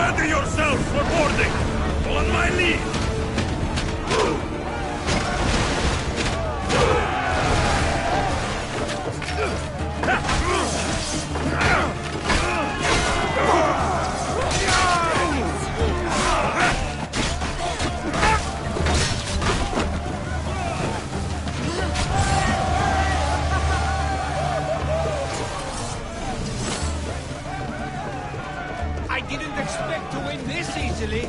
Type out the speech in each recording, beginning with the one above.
Ready yourselves for boarding! On my lead! I didn't expect to win this easily.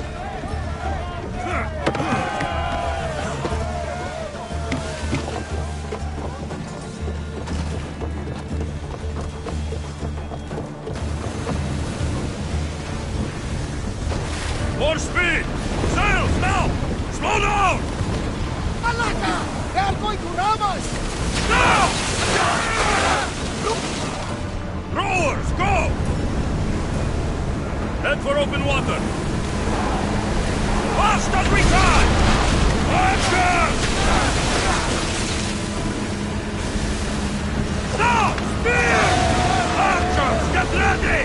More speed! Sails now! Slow down! Malaka! They are going to ram us! Now! Rowers, go! Head for open water! Fast as we can! Action! Now! Speed! Archers, get ready!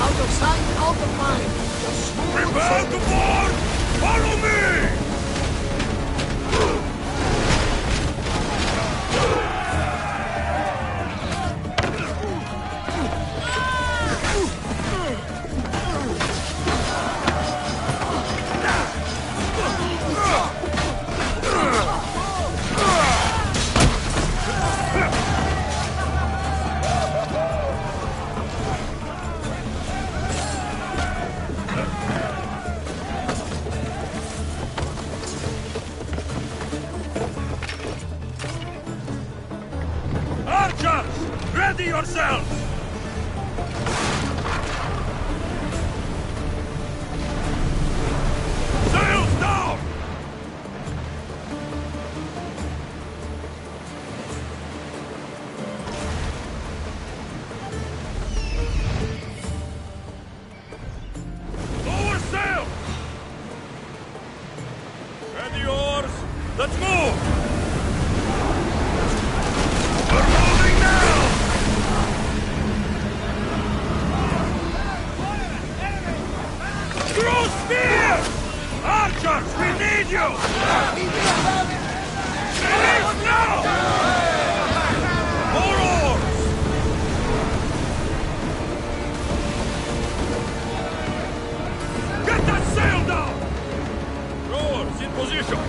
Out of sight, out of mind. Prepare to board! Follow me! Archers! Ready yourselves! Sails down! Lower sail! Ready oars! Let's move! We're moving now! Throw spears! Archers, we need you! Release now! More oars! Get that sail down! Rowers, in position!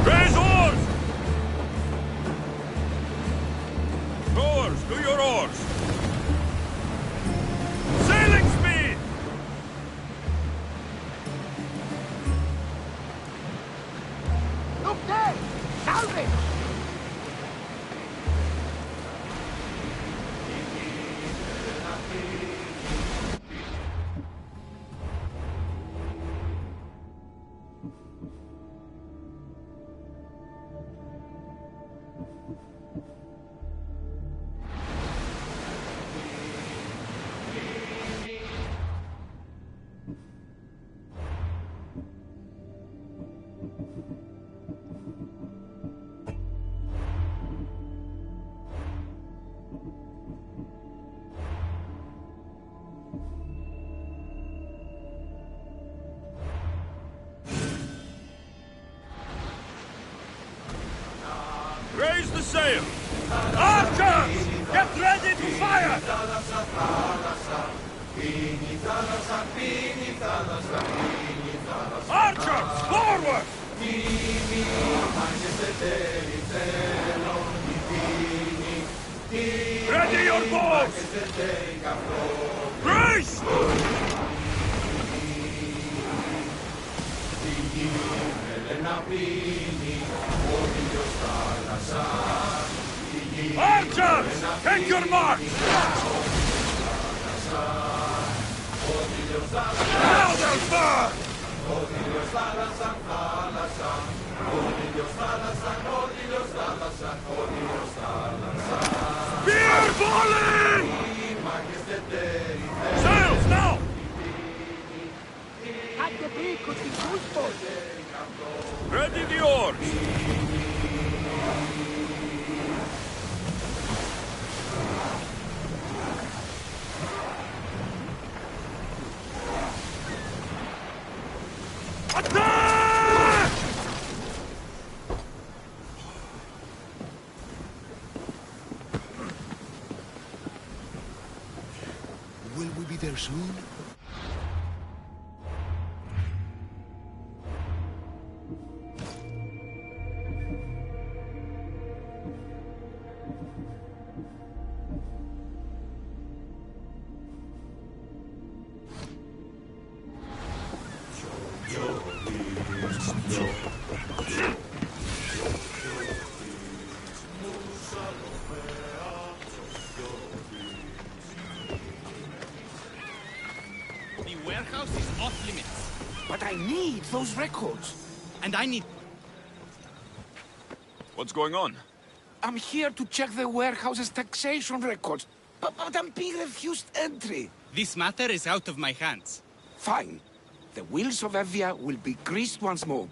Raise oars! Rowers, do your oars! Sailing speed! Look there! Salvage! Raise the sail! Archers! Get ready to fire! Ready your bows! Grace! Archers! Take your mark! Now they'll burn! Spear volley! Sails now! At the brig could be useful. Ready the oars! Attack! Will we be there soon? The warehouse is off limits. But I need those records. And I need... What's going on? I'm here to check the warehouse's taxation records, but I'm being refused entry. This matter is out of my hands. Fine. The wheels of Evia will be greased once more.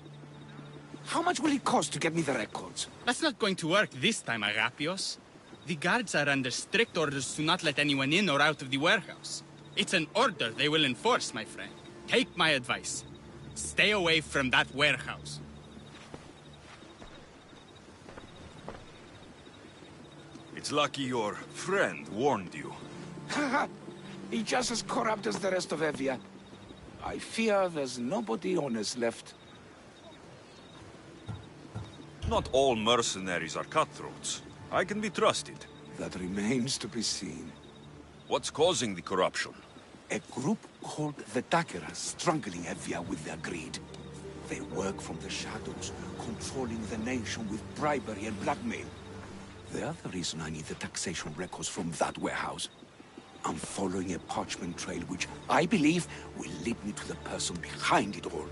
How much will it cost to get me the records? That's not going to work this time, Agapios. The guards are under strict orders to not let anyone in or out of the warehouse. It's an order they will enforce, my friend. Take my advice. Stay away from that warehouse. It's lucky your friend warned you. Haha, he's just as corrupt as the rest of Evia. I fear there's nobody honest left. Not all mercenaries are cutthroats. I can be trusted. That remains to be seen. What's causing the corruption? A group called the Dakeras struggling Evia with their greed. They work from the shadows, controlling the nation with bribery and blackmail. The other reason I need the taxation records from that warehouse. I'm following a parchment trail which I believe will lead me to the person behind it all.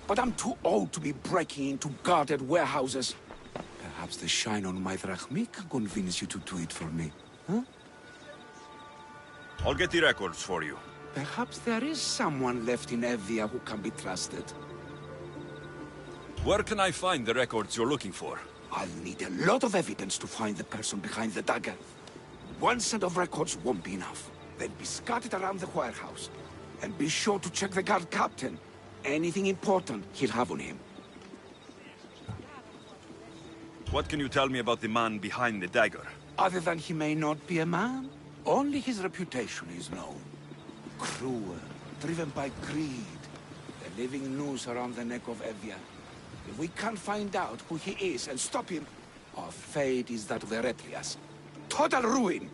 But I'm too old to be breaking into guarded warehouses. Perhaps the shine on my drachmi can convince you to do it for me, huh? I'll get the records for you. Perhaps there is someone left in Evia who can be trusted. Where can I find the records you're looking for? I'll need a lot of evidence to find the person behind the dagger. One set of records won't be enough. They'll be scattered around the warehouse. And be sure to check the guard captain. Anything important he'll have on him. What can you tell me about the man behind the dagger? Other than he may not be a man, only his reputation is known. Cruel, driven by greed. The living noose around the neck of Evia. If we can't find out who he is and stop him, our fate is that of Eretrias. Total ruin!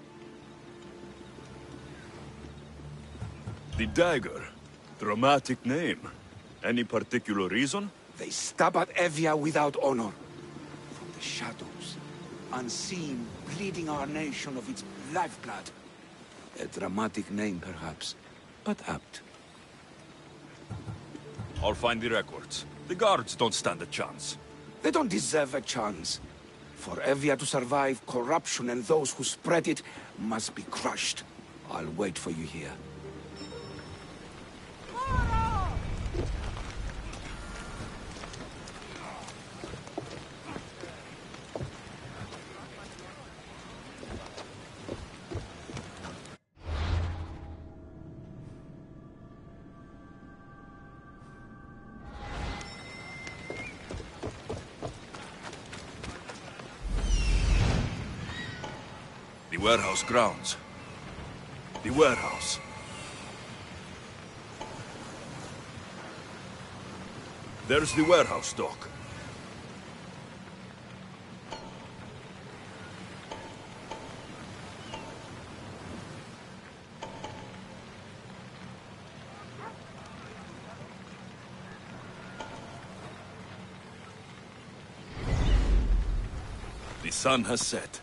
The dagger. Dramatic name. Any particular reason? They stab at Evia without honor. From the shadows, unseen, bleeding our nation of its lifeblood. A dramatic name, perhaps, but apt. I'll find the records. The guards don't stand a chance. They don't deserve a chance. For Evia to survive, corruption and those who spread it must be crushed. I'll wait for you here. The warehouse grounds. The warehouse. There's the warehouse dock. The sun has set.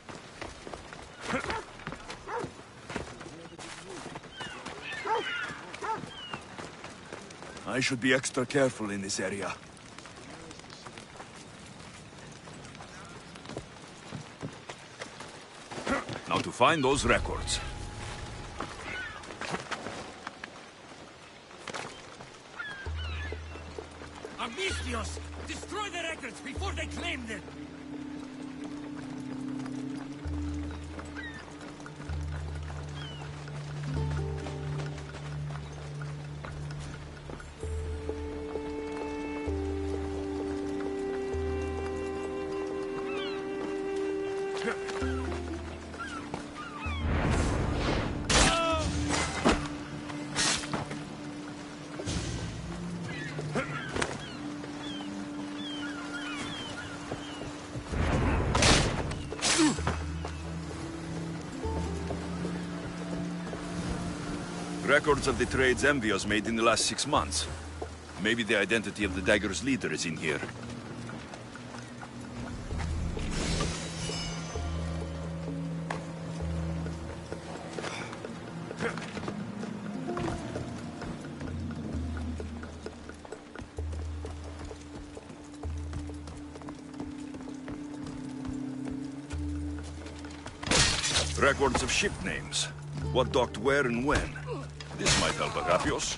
I should be extra careful in this area. Now to find those records. Amistlios! Destroy the records before they claim them! Records of the trades Envios made in the last 6 months. Maybe the identity of the Dagger's leader is in here. Records of ship names. What docked where and when. This might help Agapios.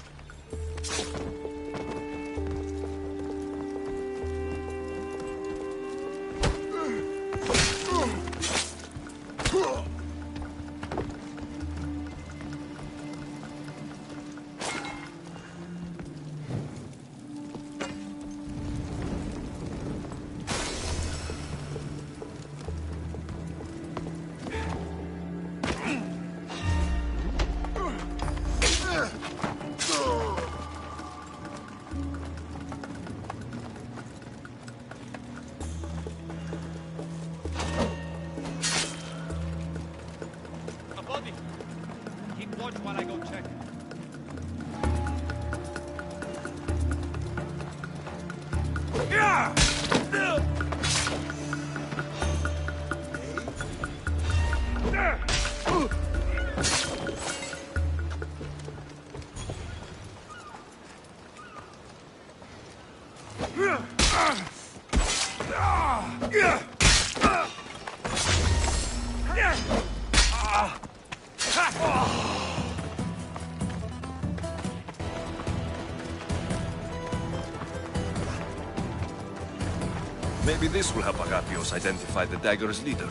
Keep watch while I go check. Maybe this will help Agapios identify the Dagger's leader.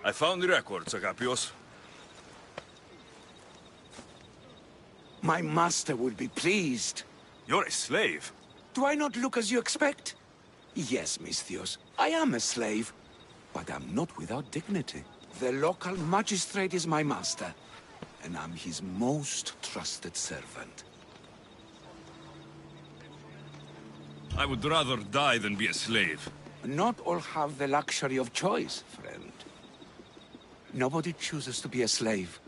I found the records, Agapios. My master will be pleased. You're a slave. Do I not look as you expect? Yes, Misthios, I am a slave, but I'm not without dignity. The local magistrate is my master, and I'm his most trusted servant. I would rather die than be a slave. Not all have the luxury of choice, friend. Nobody chooses to be a slave,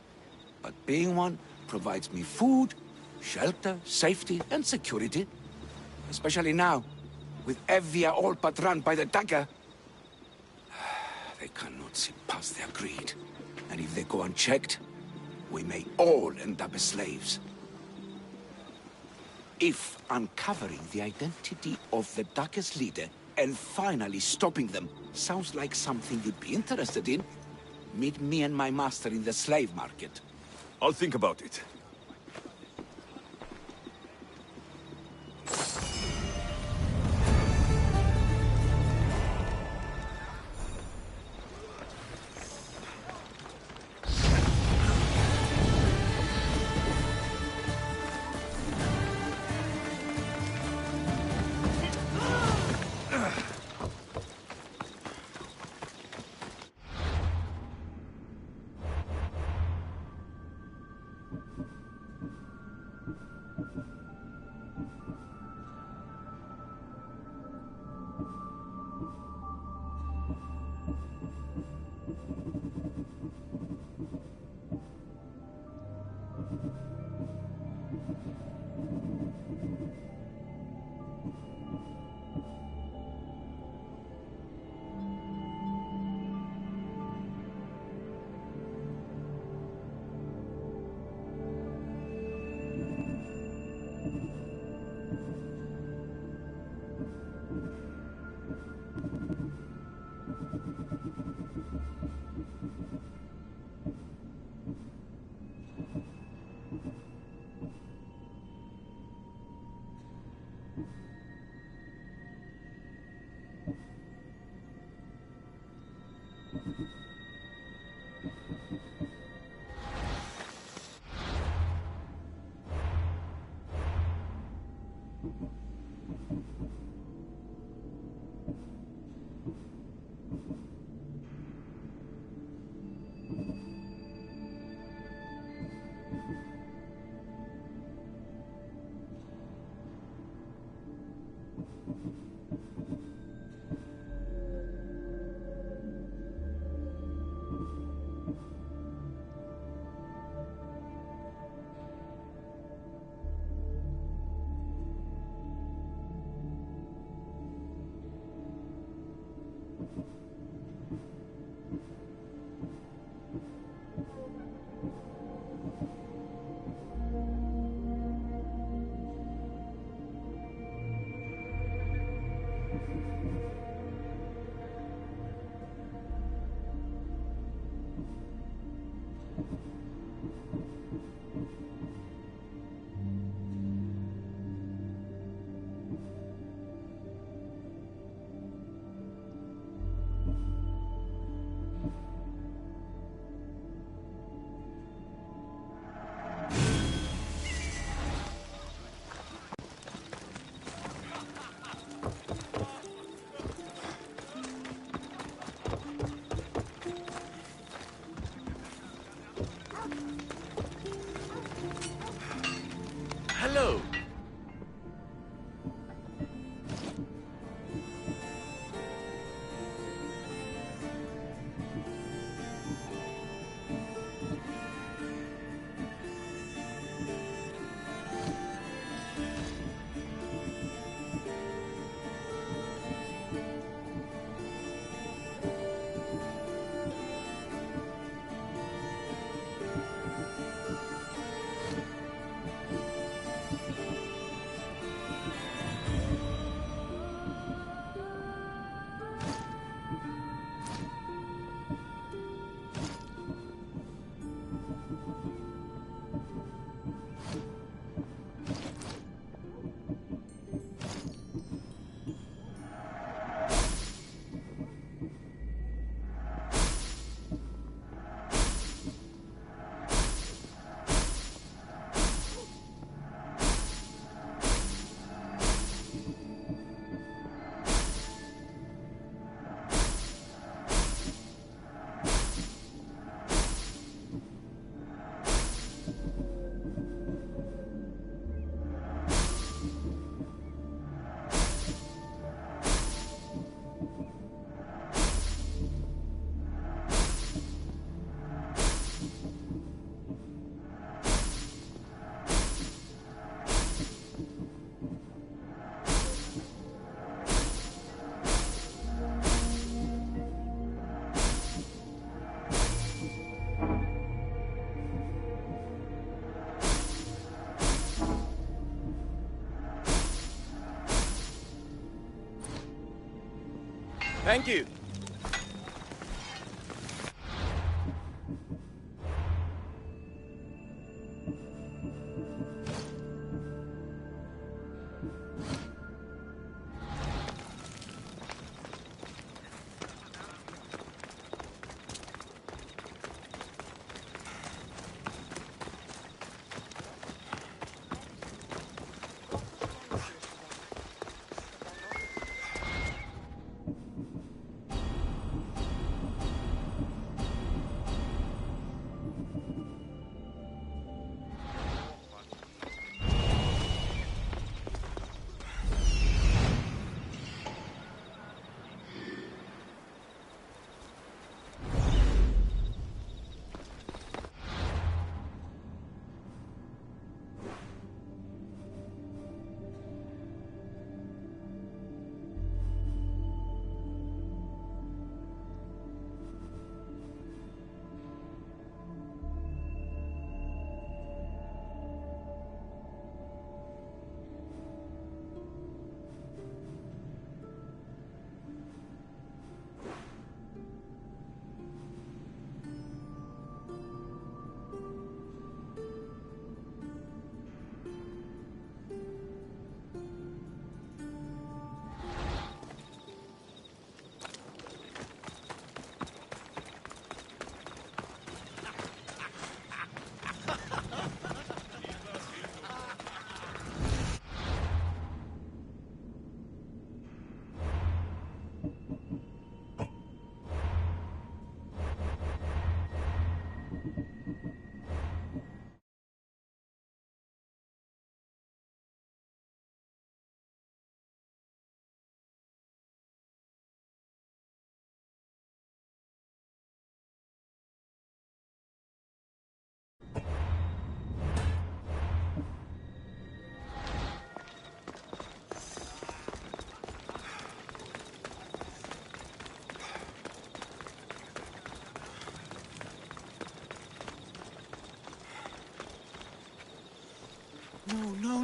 but being one provides me food, shelter, safety, and security. Especially now, with Evia all but run by the dagger. They cannot see past their greed. And if they go unchecked, we may all end up as slaves. If uncovering the identity of the dagger's leader and finally stopping them sounds like something you'd be interested in, meet me and my master in the slave market. I'll think about it. Hello. Thank you.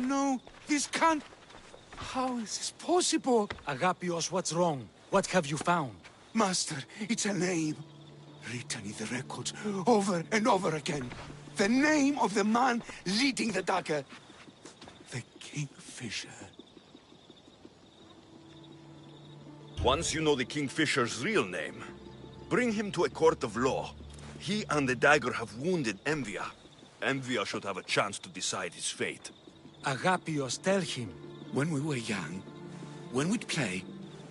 No. This can't... How is this possible? Agapios, what's wrong? What have you found? Master, it's a name. written in the records over and over again. The name of the man leading the dagger. The Kingfisher. Once you know the Kingfisher's real name, bring him to a court of law. He and the dagger have wounded Envia. Envia should have a chance to decide his fate. Agapios, tell him. When we were young, when we'd play,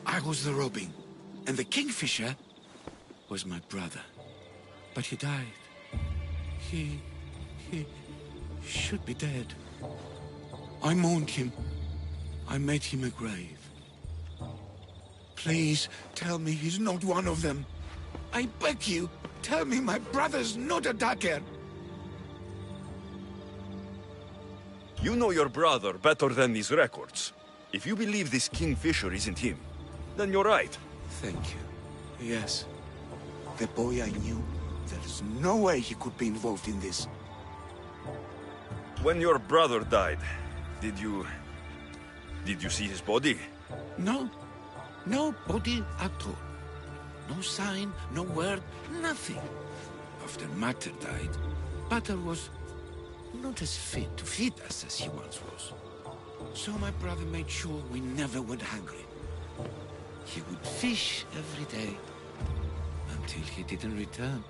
I was the Robin, and the Kingfisher was my brother. But he died. He should be dead. I mourned him. I made him a grave. Please, tell me he's not one of them. I beg you, tell me my brother's not a dagger. You know your brother better than these records. If you believe this Kingfisher isn't him, then you're right. Thank you. Yes. The boy I knew, there's no way he could be involved in this. When your brother died, did you see his body? No. No body at all. No sign, no word, nothing. After Mater died, Pater was not as fit to feed us as he once was. So my brother made sure we never went hungry. He would fish every day, until he didn't return.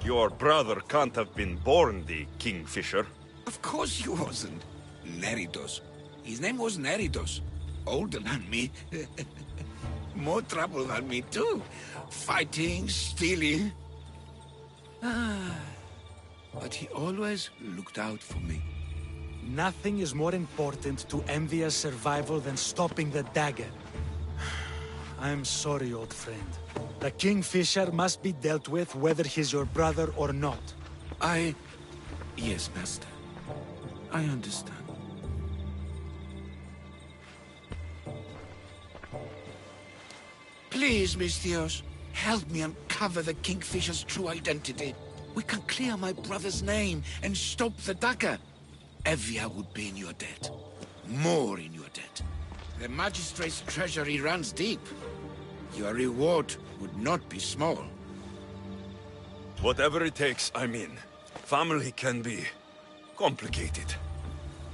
Your brother can't have been born the Kingfisher. Of course he wasn't. Neridos. His name was Neridos. Older than me. More trouble than me too. Fighting, stealing. But he always looked out for me. Nothing is more important to Envia's survival than stopping the dagger. I'm sorry, old friend. The Kingfisher must be dealt with whether he's your brother or not. Yes, Master. I understand. Please, Misthios, help me uncover the Kingfisher's true identity. We can clear my brother's name and stop the dagger. Evia would be in your debt. More in your debt. The Magistrate's treasury runs deep. Your reward would not be small. Whatever it takes, I'm in. Family can be complicated.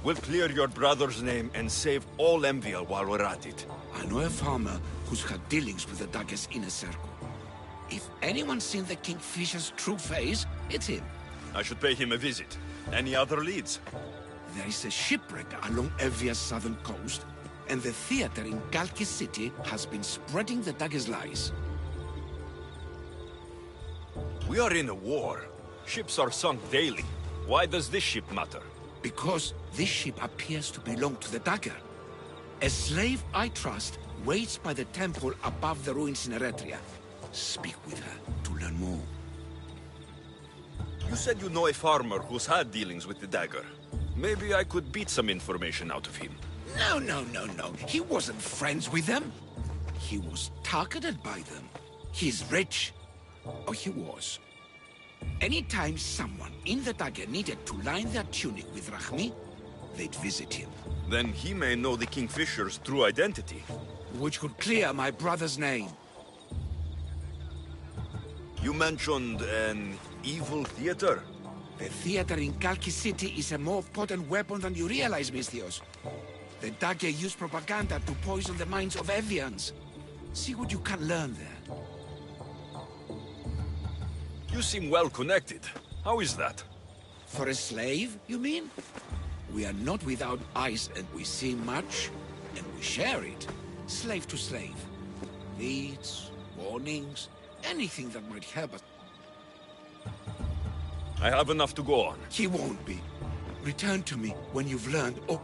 We'll clear your brother's name and save all Envia while we're at it. I know a farmer who's had dealings with the dagger's inner circle. If anyone's seen the Kingfisher's true face, it's him. I should pay him a visit. Any other leads? There is a shipwreck along Evia's southern coast, and the theater in Kalki City has been spreading the dagger's lies. We are in a war. Ships are sunk daily. Why does this ship matter? Because this ship appears to belong to the dagger. A slave I trust waits by the temple above the ruins in Eretria. Speak with her to learn more. You said you know a farmer who's had dealings with the dagger. Maybe I could beat some information out of him. No. He wasn't friends with them. He was targeted by them. He's rich. Or he was. Anytime someone in the dagger needed to line their tunic with Rahmi, they'd visit him. Then he may know the Kingfisher's true identity. Which could clear my brother's name. You mentioned an evil theater? The theater in Kalki City is a more potent weapon than you realize, Misthios. The dagger used propaganda to poison the minds of Evians. See what you can learn there. You seem well connected. How is that? For a slave, you mean? We are not without eyes, and we see much, and we share it. Slave to slave. Leads, warnings, anything that might help us. I have enough to go on. He won't be. Return to me when you've learned. Oh.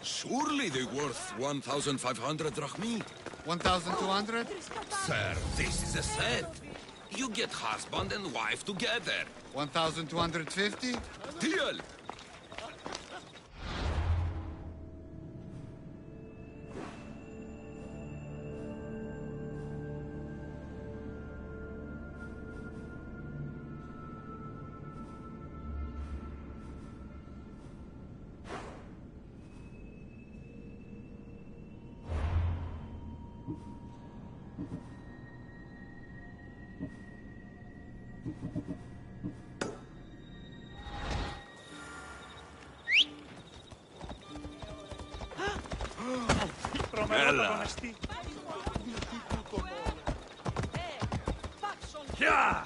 Surely they're worth 1,500 drachmi. 1,200? Sir, this is a set. You get husband and wife together. 1,250? Deal! Έλα. Πια!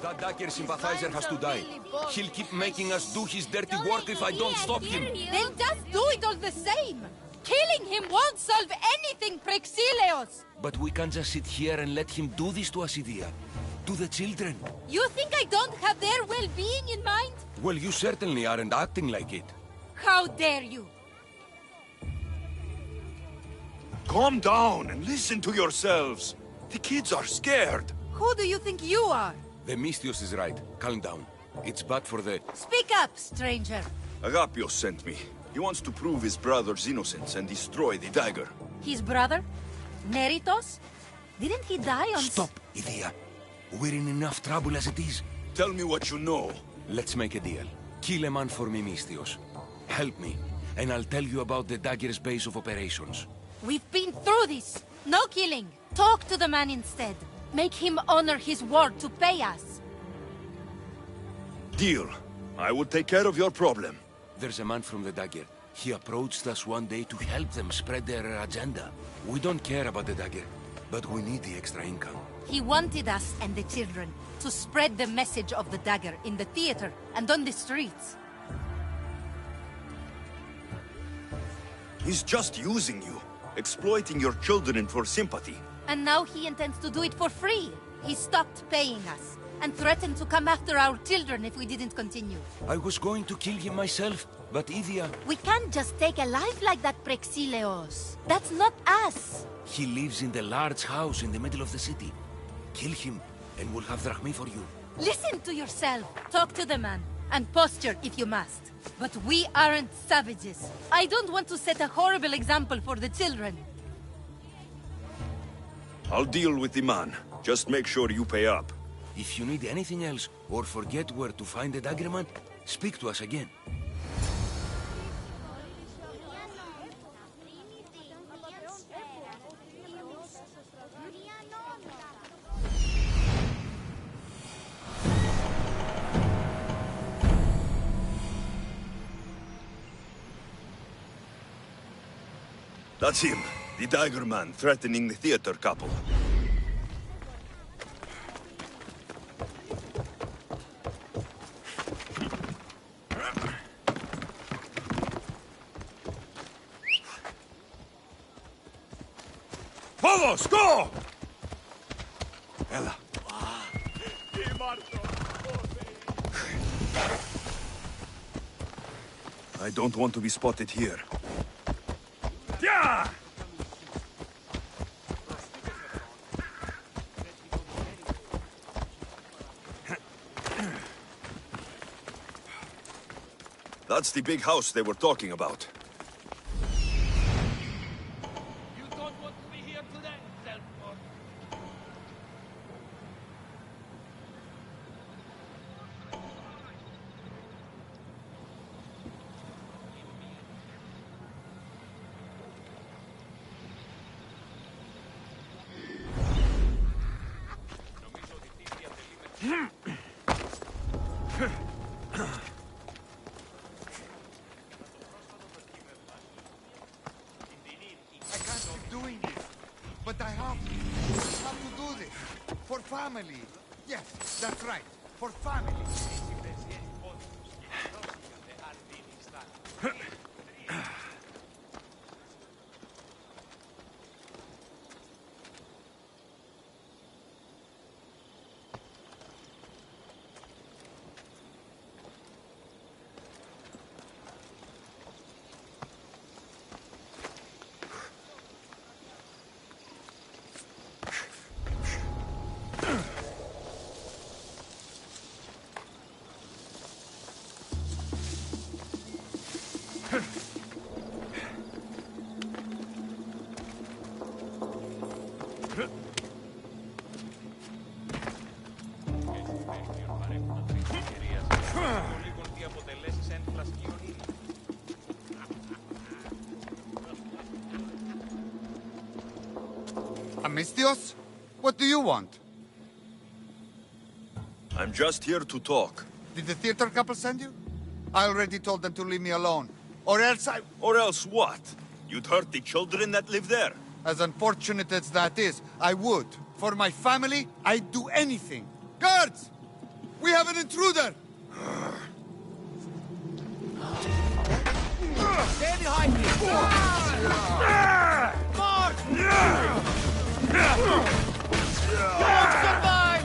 That Dagger sympathizer has to die. He'll keep making us do his dirty work if I don't stop him. Then just do it all the same. Killing him won't solve anything, Prexileos. But we can't just sit here and let him do this to Acidia. To the children. You think I don't have their well-being in mind? Well, you certainly aren't acting like it. How dare you? Calm down and listen to yourselves. The kids are scared. Who do you think you are? The Mystios is right. Calm down. It's bad for the... Speak up, stranger. Agapios sent me. He wants to prove his brother's innocence and destroy the dagger. His brother? Neritos? Didn't he die on... Stop, Idia. We're in enough trouble as it is. Tell me what you know. Let's make a deal. Kill a man for me, Mystios. Help me, and I'll tell you about the dagger's base of operations. We've been through this. No killing. Talk to the man instead. Make him honor his word to pay us. Deal. I will take care of your problem. There's a man from the dagger. He approached us one day to help them spread their agenda. We don't care about the dagger, but we need the extra income. He wanted us and the children to spread the message of the dagger in the theater and on the streets. He's just using you, exploiting your children for sympathy. And now he intends to do it for free. He stopped paying us and threatened to come after our children if we didn't continue. I was going to kill him myself, but Idia... We can't just take a life like that, Prexileos. That's not us. He lives in the large house in the middle of the city. Kill him, and we'll have drachmi for you. Listen to yourself. Talk to the man, and posture if you must. But we aren't savages. I don't want to set a horrible example for the children. I'll deal with the man. Just make sure you pay up. If you need anything else, or forget where to find the daggerman, speak to us again. That's him, the dagger man threatening the theater couple. Vamos, go! Ella. I don't want to be spotted here. Yeah! That's the big house they were talking about. You don't want to be here today, Selford. I can't keep doing this, but I have to do this. For family. Yes, that's right. For family. Amistios? What do you want? I'm just here to talk. Did the theater couple send you? I already told them to leave me alone. Or else I... Or else what? You'd hurt the children that live there? As unfortunate as that is, I would. For my family, I'd do anything. Guards! We have an intruder! Stay behind me! Mark! Don't survive!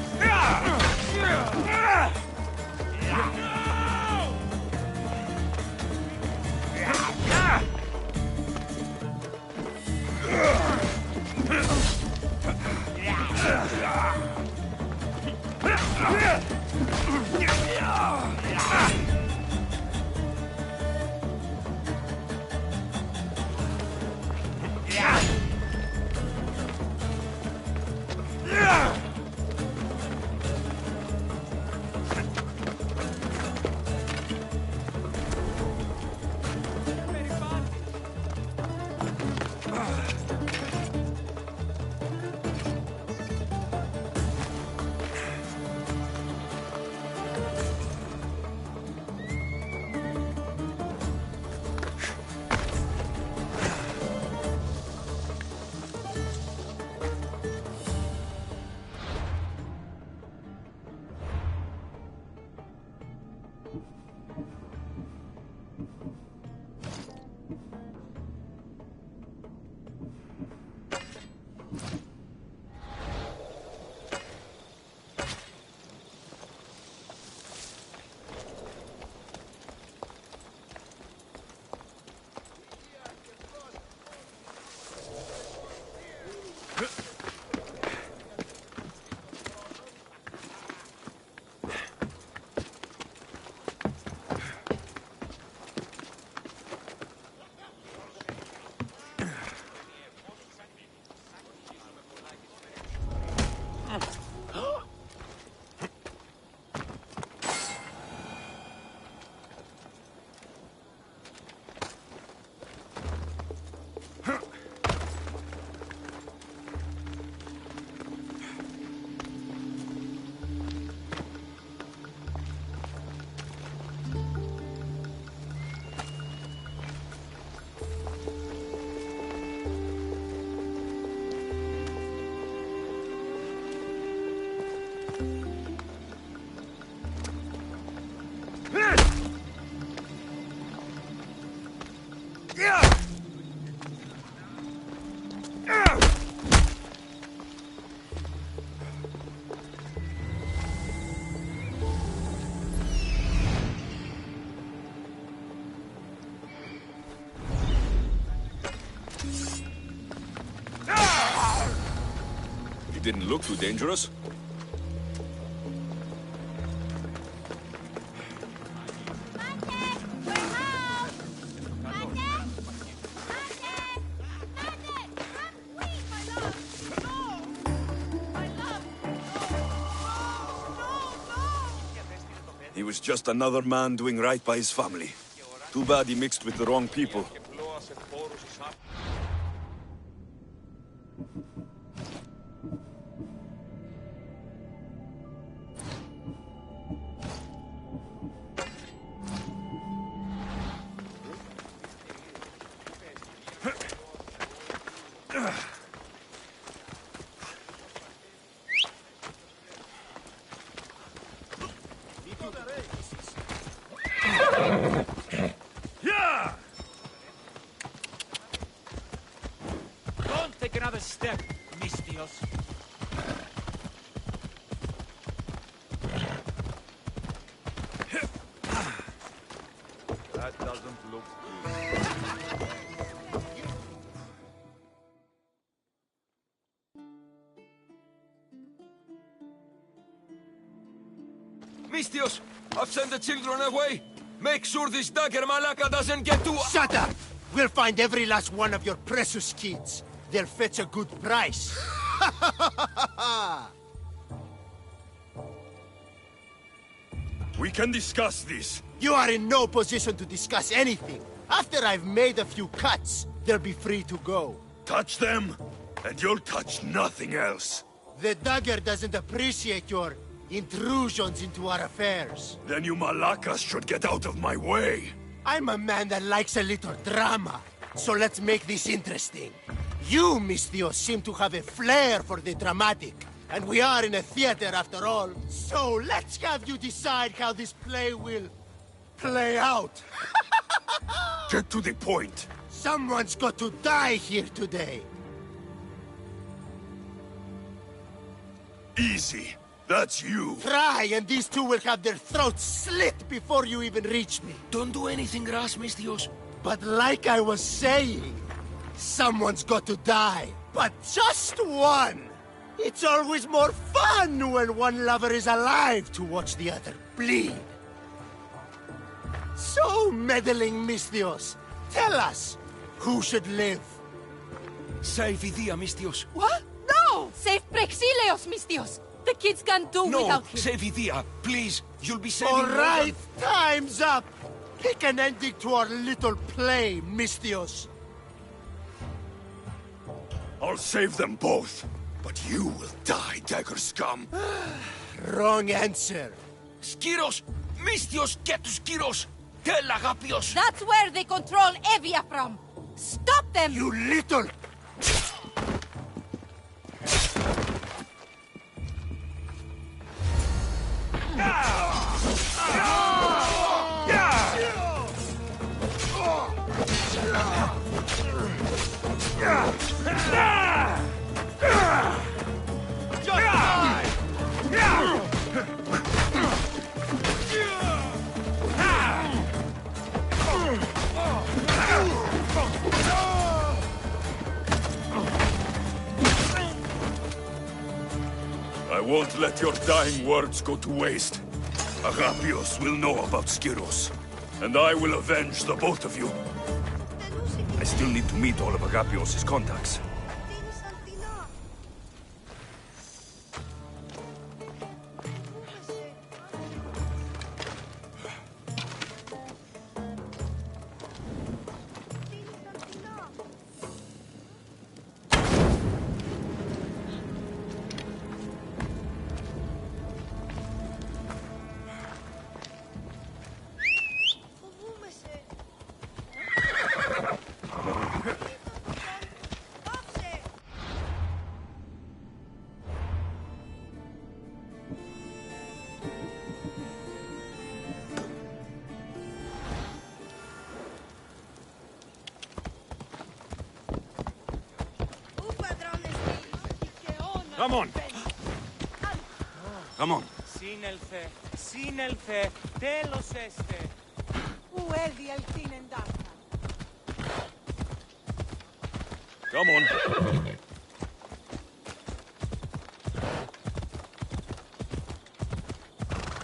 Didn't look too dangerous. Where was just another man doing right by his family. Too bad he mixed with the wrong people. Don't take another step, Mistios. That doesn't look Mistios, I've sent the children away. Make sure this dagger Malaka doesn't get to... Shut up! We'll find every last one of your precious kids. They'll fetch a good price. We can discuss this. You are in no position to discuss anything. After I've made a few cuts, they'll be free to go. Touch them, and you'll touch nothing else. The dagger doesn't appreciate your intrusions into our affairs. Then you Malakas should get out of my way. I'm a man that likes a little drama, so let's make this interesting. You, Mistios, seem to have a flair for the dramatic, and we are in a theater after all. So let's have you decide how this play will play out. Get to the point. Someone's got to die here today. Easy. That's you. Try, and these two will have their throats slit before you even reach me. Don't do anything rash, Mistios. But like I was saying, someone's got to die. But just one! It's always more fun when one lover is alive to watch the other bleed. So, meddling Mistios, tell us, who should live? Save Idia, Mistios. What? No! Save Prexileos, Mistios! The kids can't do No, without him. save Idia. Please, you'll be saving... All more right, than- time's up! Pick an ending to our little play, Mistios. I'll save them both. But you will die, dagger scum. Wrong answer. Skiros! Mistios, get to Skiros! Tell Agapios! That's where they control Evia from. Stop them! You little... I won't let your dying words go to waste. Agapios will know about Skiros, and I will avenge the both of you. I still need to meet all of Agapios' contacts. Come on! Come on! Σύνελθε, σύνελθε, τέλος έστε. Πού έδιαλθήν εντάχθα. Come on!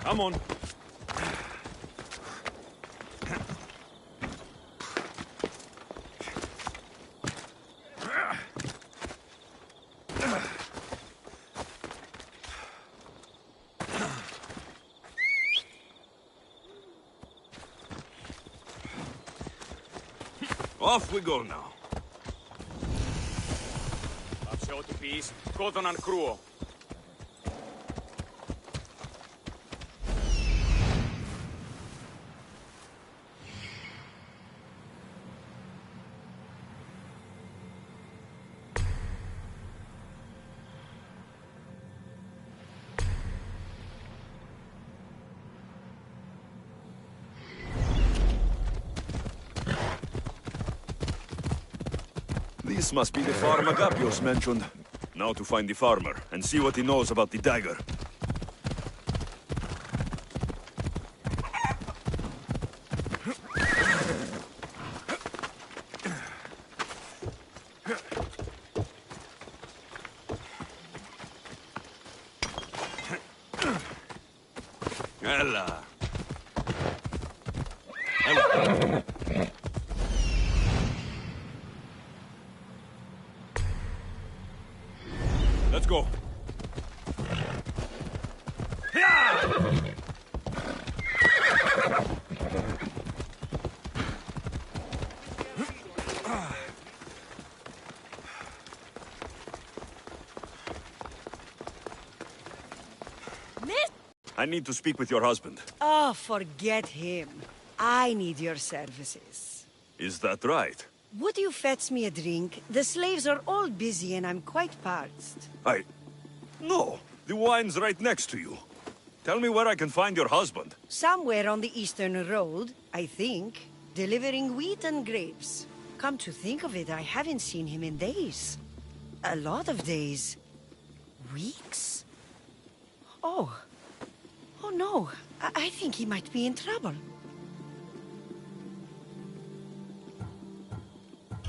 Come on! Off we go now. Lapseotipis, kotonan kruo. This must be the farm Agapios mentioned. Now to find the farmer, and see what he knows about the dagger. Ella. Ella. Let's go. I need to speak with your husband. Oh, forget him. I need your services. Is that right? Would you fetch me a drink? The slaves are all busy and I'm quite parched. No, the wine's right next to you. Tell me where I can find your husband. Somewhere on the Eastern Road, I think, delivering wheat and grapes. Come to think of it, I haven't seen him in days. A lot of days. Weeks? Oh. Oh no, I think he might be in trouble.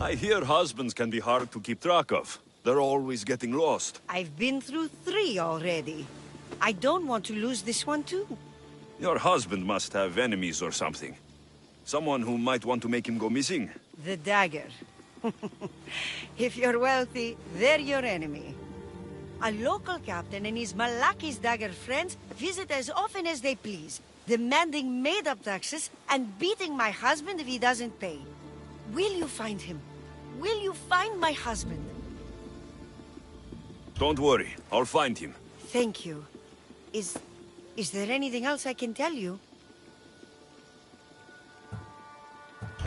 I hear husbands can be hard to keep track of. They're always getting lost. I've been through 3 already. I don't want to lose this one too. Your husband must have enemies or something. Someone who might want to make him go missing. The dagger. If you're wealthy, they're your enemy. A local captain and his Malaki's dagger friends visit as often as they please, demanding made-up taxes and beating my husband if he doesn't pay. Will you find him? Will you find my husband? Don't worry, I'll find him. Thank you. Is there anything else I can tell you?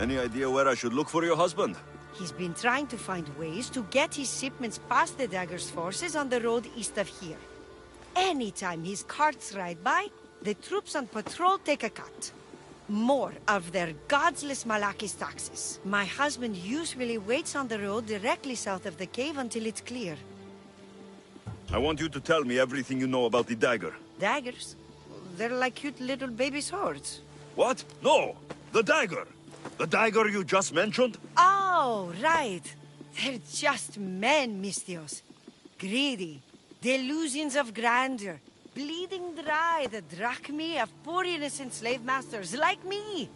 Any idea where I should look for your husband? He's been trying to find ways to get his shipments past the dagger's forces on the road east of here. Anytime his carts ride by, the troops on patrol take a cut. More of their godless Malaki's taxes. My husband usually waits on the road directly south of the cave until it's clear. I want you to tell me everything you know about the dagger. Daggers? They're like cute little baby swords. What? No! The dagger! The dagger you just mentioned? Oh, right. They're just men, Mistios. Greedy. Delusions of grandeur. Bleeding dry the drachmae of poor innocent slave masters like me.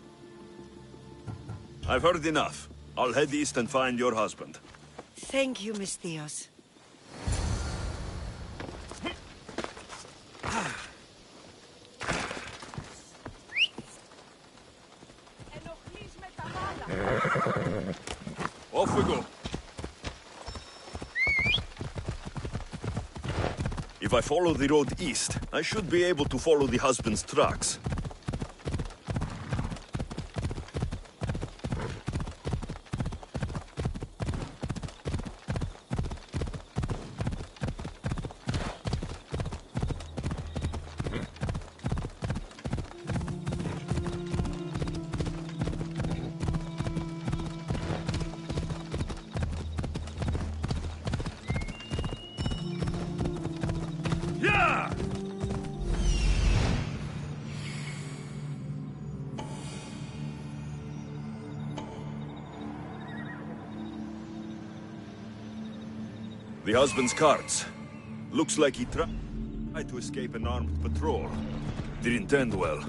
I've heard enough. I'll head east and find your husband. Thank you, Mistios. Off we go. If I follow the road east, I should be able to follow the husband's tracks. The husband's carts. Looks like he tried to escape an armed patrol. Didn't end well.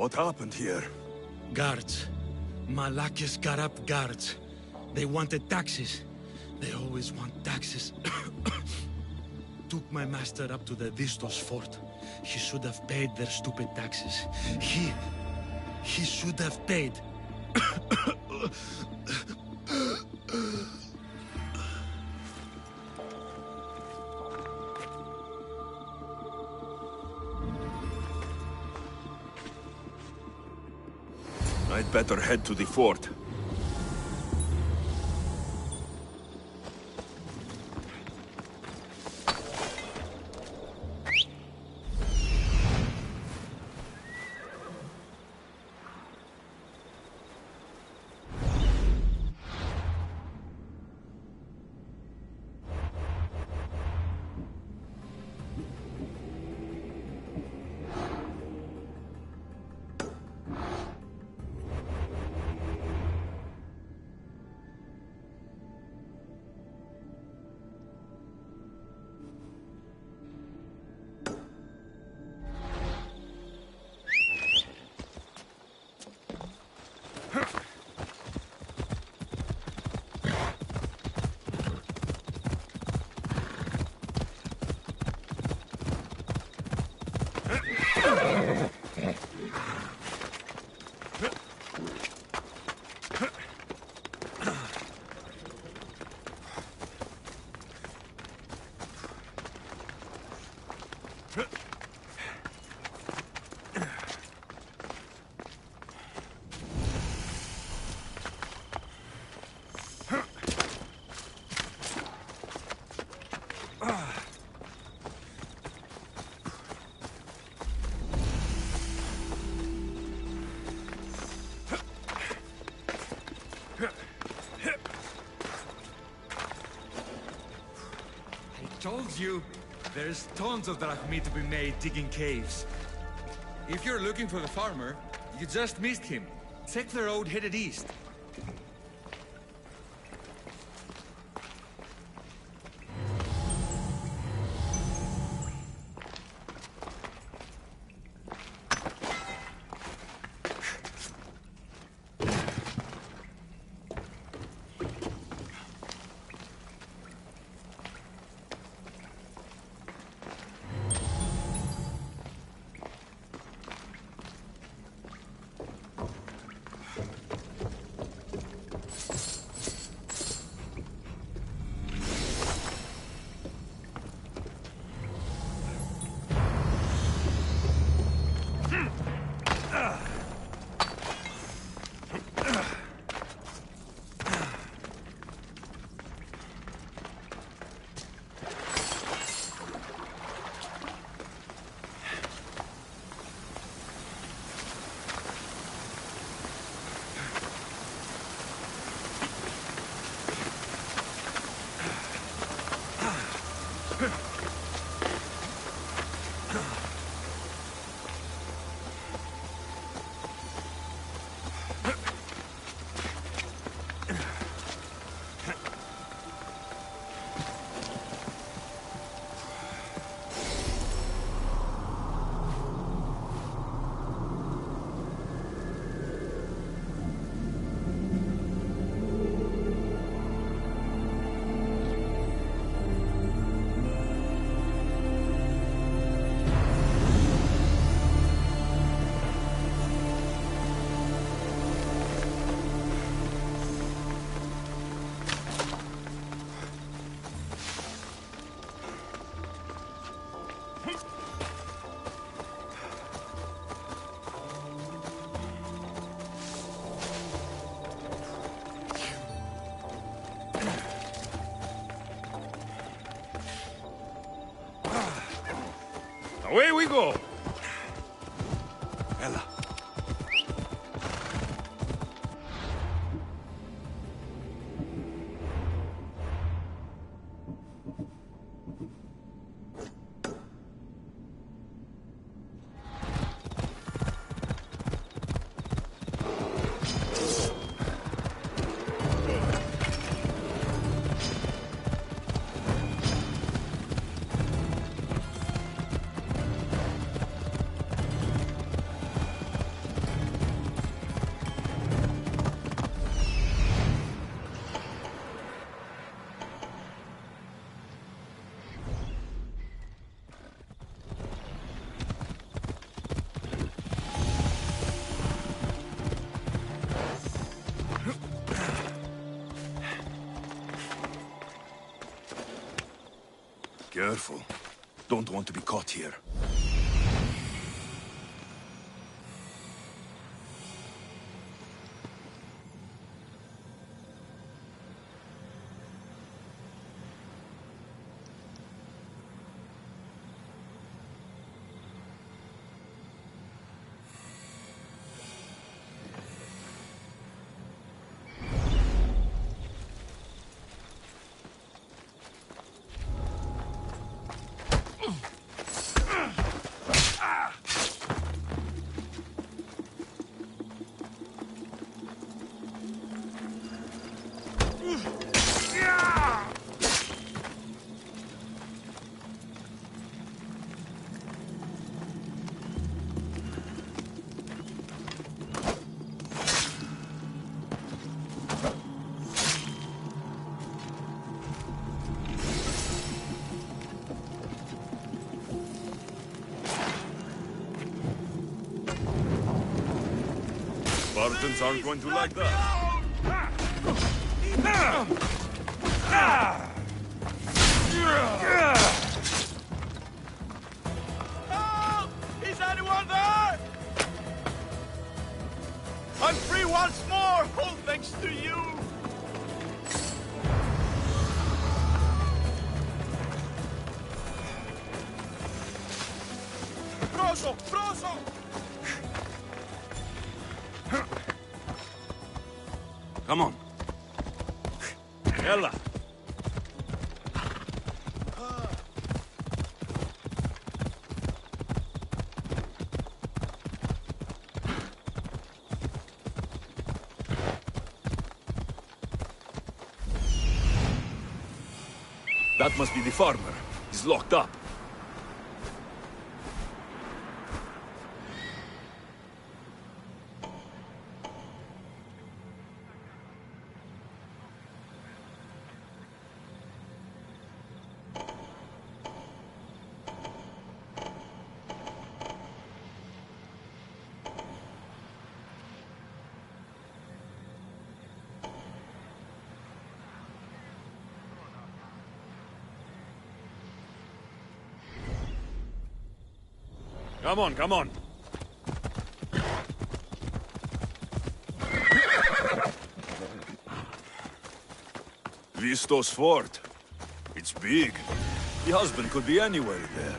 What happened here? Guards. Malakis got up guards. They wanted taxes. They always want taxes. Took my master up to the Vistos fort. He should have paid their stupid taxes. He should have paid. I'd better head to the fort. Told you, there's tons of drachmi to be made digging caves. If you're looking for the farmer, you just missed him. Check the road headed east. Away we go! Ella. Careful. Don't want to be caught here. Spartans aren't going to like that. Help! Is anyone there? I'm free once more, all thanks to you. Proso! Proso! Come on. Ella. That must be the farmer. He's locked up. Come on, come on. Vistos fort. It's big. The husband could be anywhere there.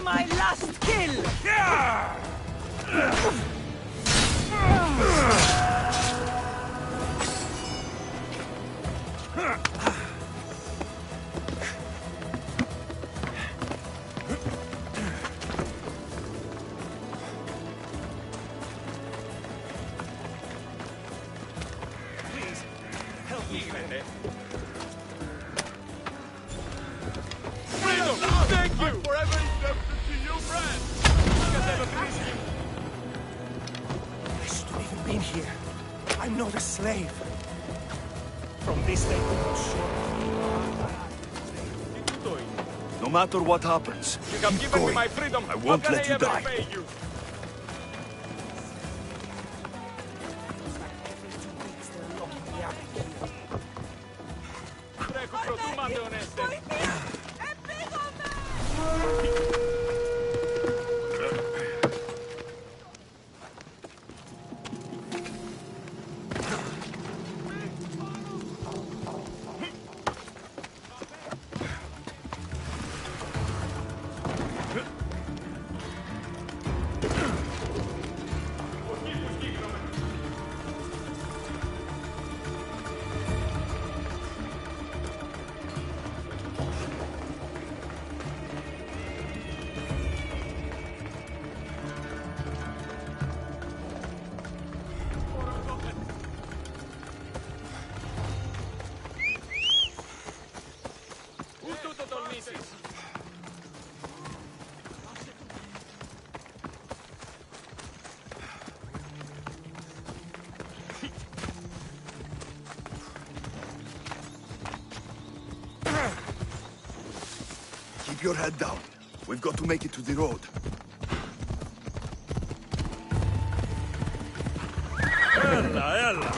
My last kill! Please, help me, man. Freedom! Thank you! I'm forever indebted to you, friend! I shouldn't have even been here. I'm not a slave. From this day No matter what happens, You have keep given me going. my freedom. I won't How can let I you ever die. repay you? Recupero tu mate oneste. Keep your head down. We've got to make it to the road. Ella!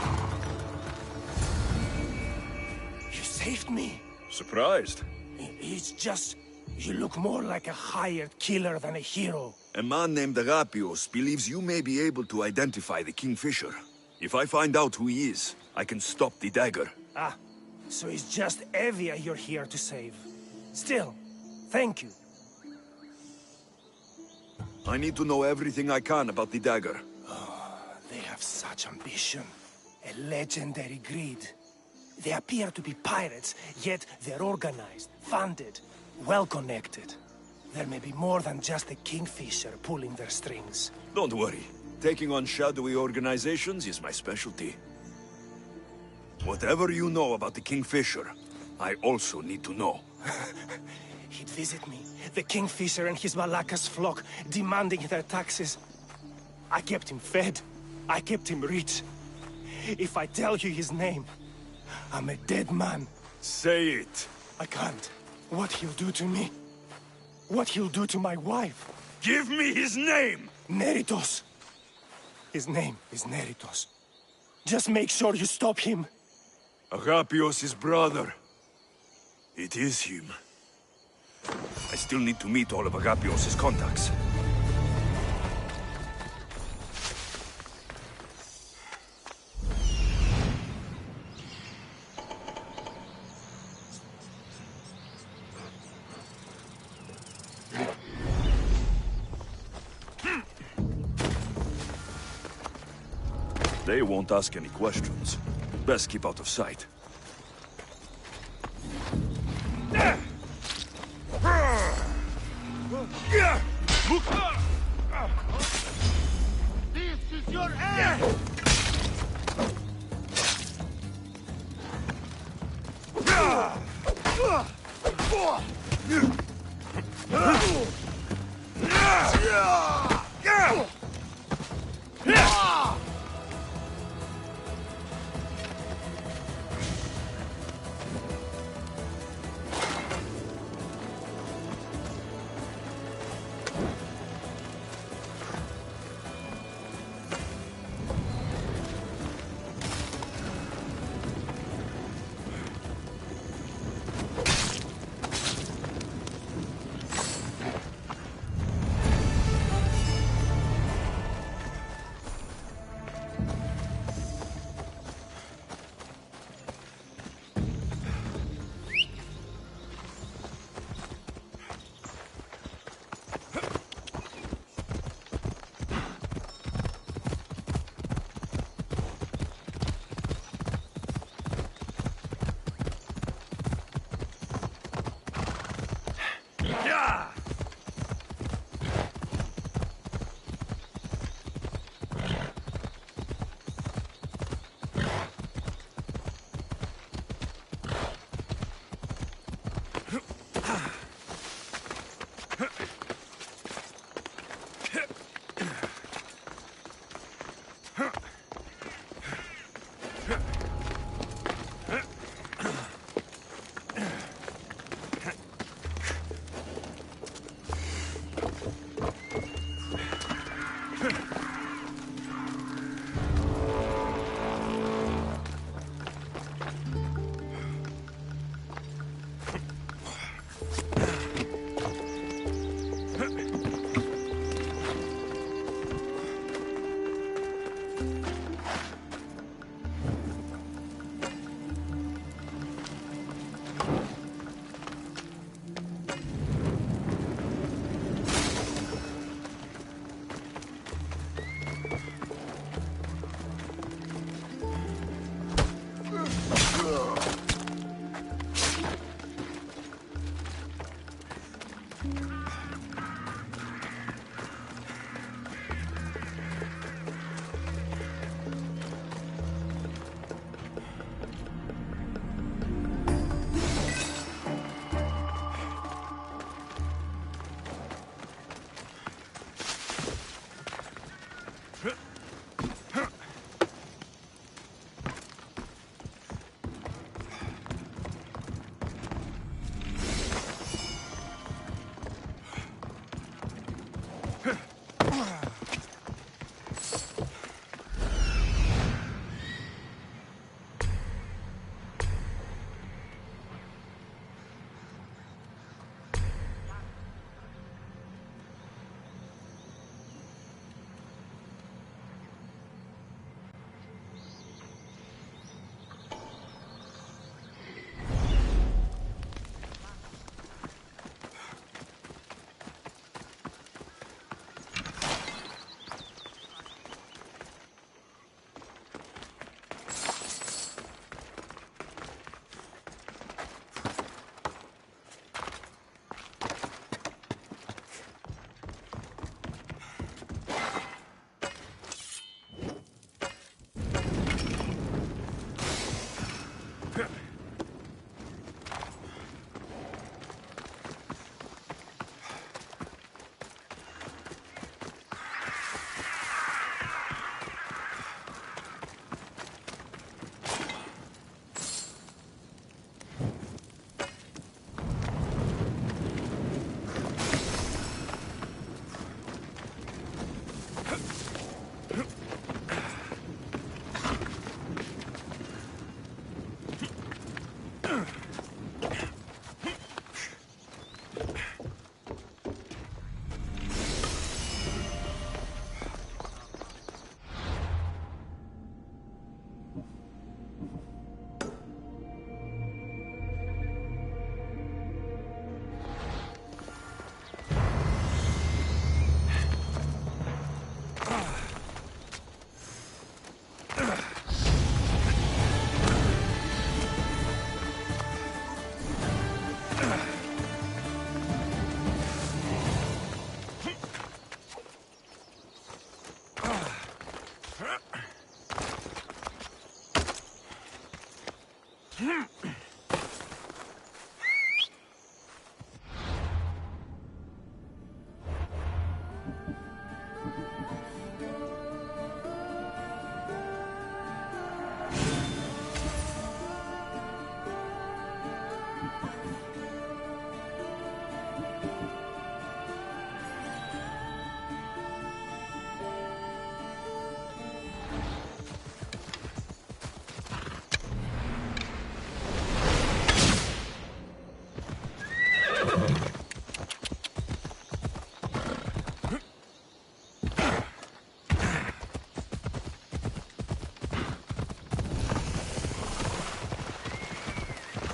You saved me. Surprised? It's just... you look more like a hired killer than a hero. A man named Agapios believes you may be able to identify the Kingfisher. If I find out who he is, I can stop the dagger. Ah, so it's just Evia you're here to save. Still, thank you. I need to know everything I can about the dagger. They have such ambition. A legendary greed. They appear to be pirates, yet they're organized, funded, well-connected. There may be more than just the Kingfisher pulling their strings. Don't worry. Taking on shadowy organizations is my specialty. Whatever you know about the Kingfisher, I also need to know. He'd visit me, the Kingfisher and his Malakas flock, demanding their taxes. I kept him fed. I kept him rich. If I tell you his name, I'm a dead man. Say it. I can't. What he'll do to me. What he'll do to my wife. Give me his name! Neritos. His name is Neritos. Just make sure you stop him. Agapios' brother. It is him. I still need to meet all of Agapios' contacts. They won't ask any questions. Best keep out of sight. This is your end!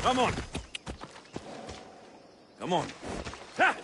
Come on. Come on. Ha!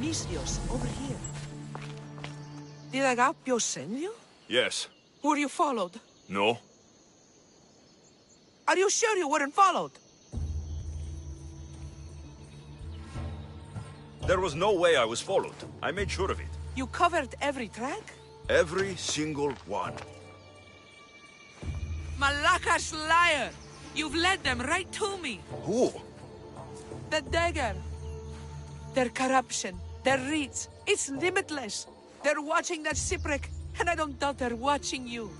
Misios, over here. Did Agapio send you? Yes. Were you followed? No? Are you sure you weren't followed? There was no way I was followed. I made sure of it. You covered every track? Every single one. Malaka's liar! You've led them right to me. Who? The dagger. Their corruption, their reach, it's limitless. They're watching that shipwreck, and I don't doubt they're watching you.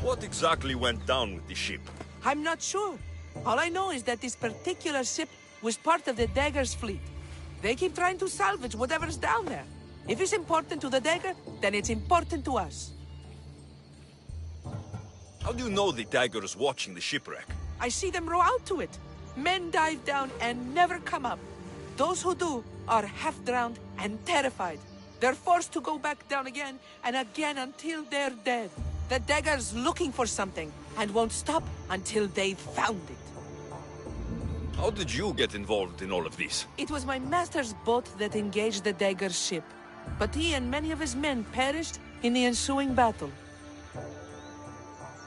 What exactly went down with the ship? I'm not sure. All I know is that this particular ship was part of the Dagger's fleet. They keep trying to salvage whatever's down there. If it's important to the Dagger, then it's important to us. How do you know the Dagger is watching the shipwreck? I see them row out to it. Men dive down and never come up. Those who do are half-drowned and terrified. They're forced to go back down again and again until they're dead. The Dagger's looking for something and won't stop until they've found it. How did you get involved in all of this? It was my master's boat that engaged the Dagger's ship, but he and many of his men perished in the ensuing battle.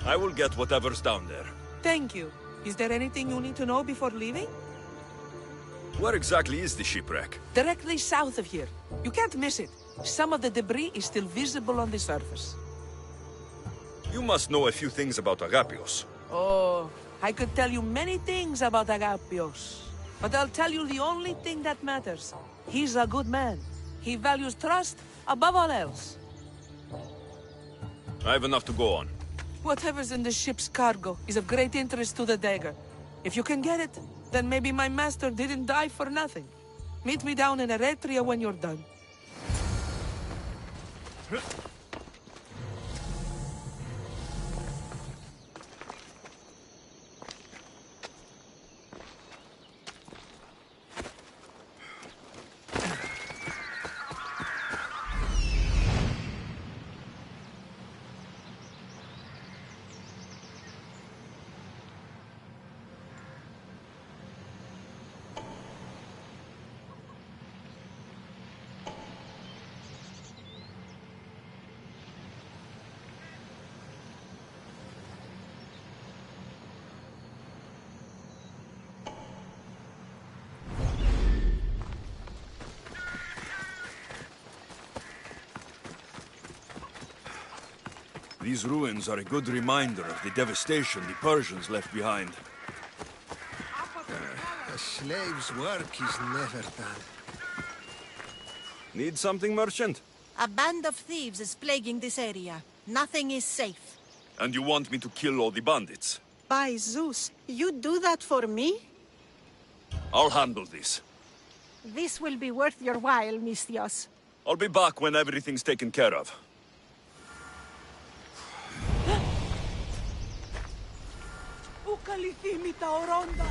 I will get whatever's down there. Thank you. Is there anything you need to know before leaving? Where exactly is the shipwreck? Directly south of here. You can't miss it. Some of the debris is still visible on the surface. You must know a few things about Agapios. Oh, I could tell you many things about Agapios. But I'll tell you the only thing that matters. He's a good man. He values trust above all else. I have enough to go on. Whatever's in the ship's cargo is of great interest to the Dagger. If you can get it, then maybe my master didn't die for nothing. Meet me down in Eretria when you're done. These ruins are a good reminder of the devastation the Persians left behind. A slave's work is never done. Need something, merchant? A band of thieves is plaguing this area. Nothing is safe. And you want me to kill all the bandits? By Zeus, you do that for me? I'll handle this. This will be worth your while, Misthios. I'll be back when everything's taken care of. Ukalithimi ta oronda.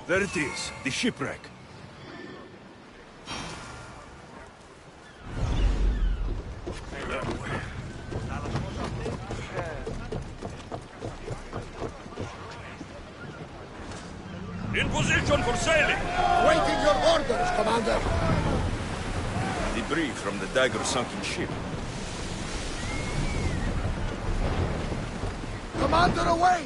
There it is, the shipwreck. In position for sailing! Waiting your orders, Commander! Debris from the dagger sunken ship. Commander, away!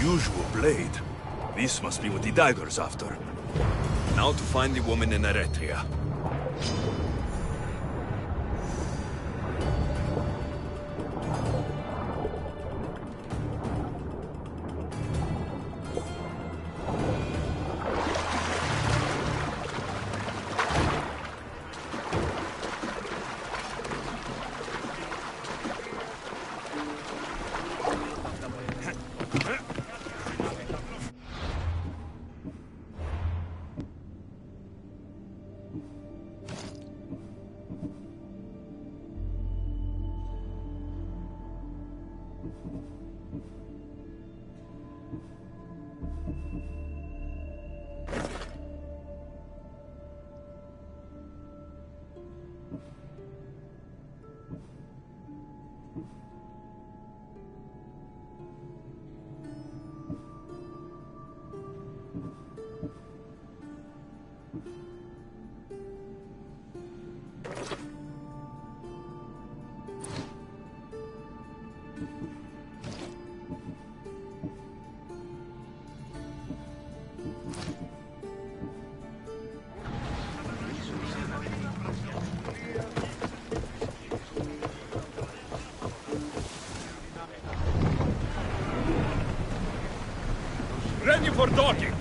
Unusual blade. This must be what the dagger's after. Now to find the woman in Eretria. Ready for docking!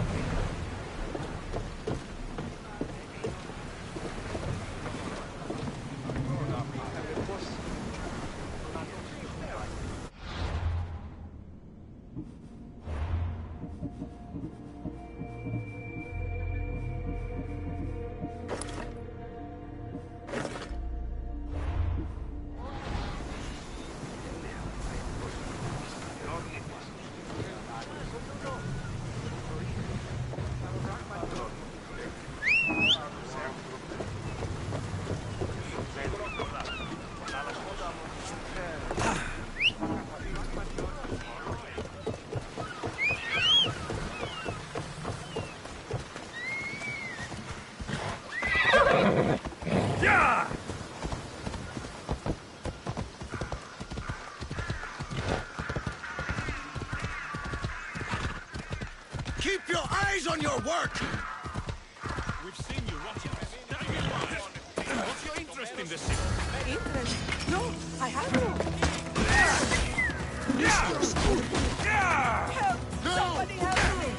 Keep your eyes on your work! We've seen you watching us. What's your interest in this ship? Interest? No, I have no. Help! Somebody help me!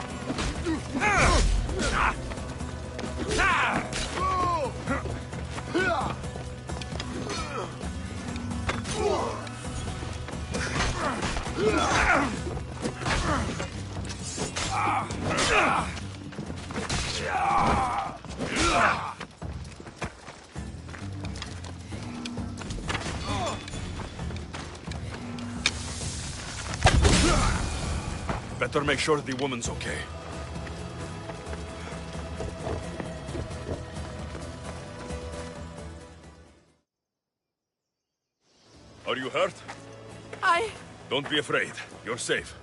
Better make sure the woman's okay. Are you hurt? Don't be afraid. You're safe.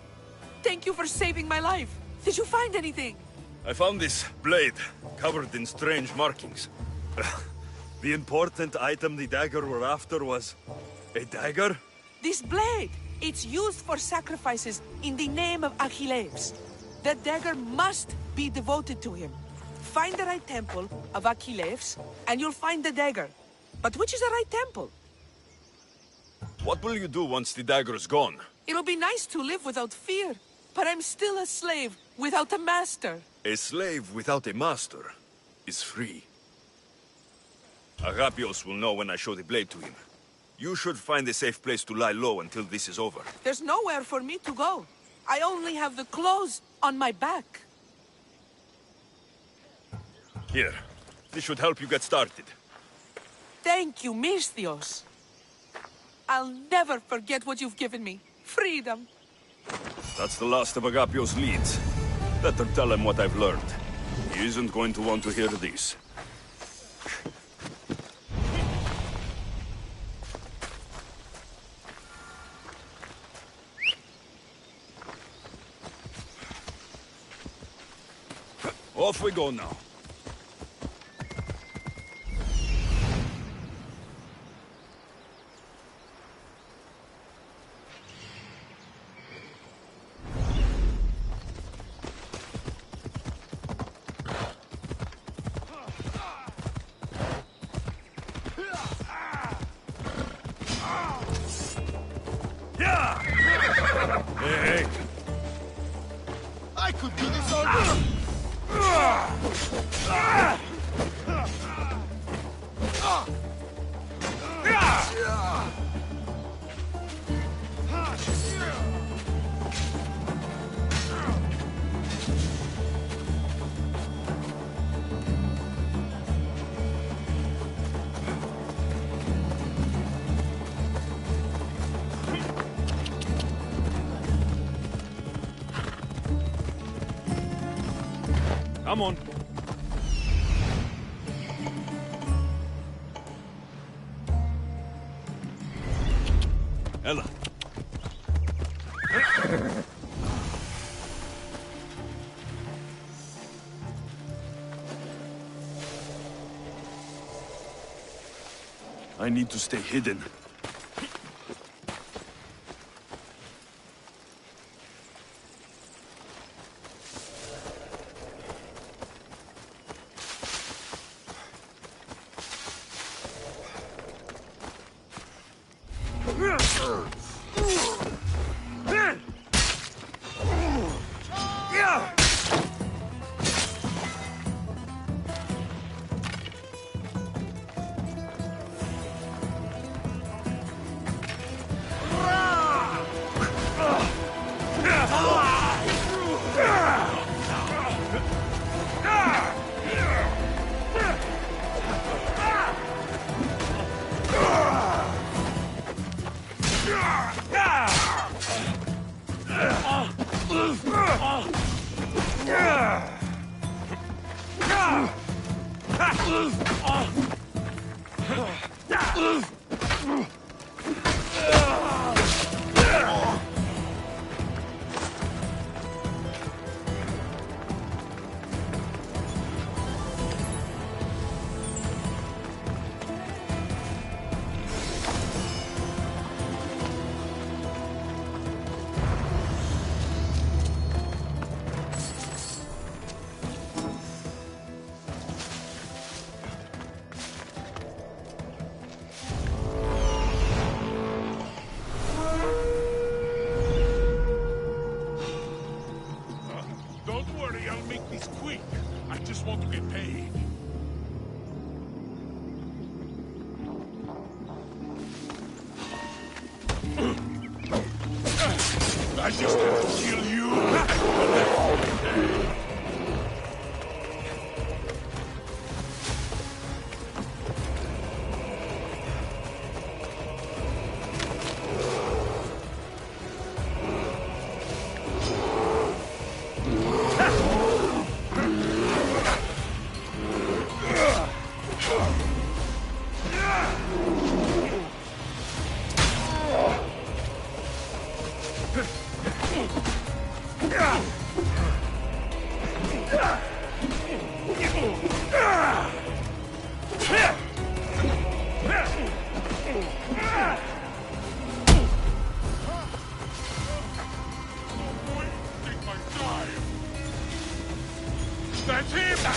Thank you for saving my life. Did you find anything? I found this blade, covered in strange markings. The important item the dagger were after was... a dagger? This blade! It's used for sacrifices in the name of Achilles. The dagger must be devoted to him. Find the right temple of Achilles, and you'll find the dagger. But which is the right temple? What will you do once the dagger's gone? It'll be nice to live without fear, but I'm still a slave without a master. A slave without a master is free. Agapios will know when I show the blade to him. You should find a safe place to lie low until this is over. There's nowhere for me to go. I only have the clothes on my back. Here, this should help you get started. Thank you, Misthios. I'll never forget what you've given me. Freedom. That's the last of Agapios' leads. Better tell him what I've learned. He isn't going to want to hear this. Off we go now. Hey! I could do this all day! Come on. Ella. I need to stay hidden. Don't worry, I'll make this quick. I just want to get paid. I just have to kill you. That's him!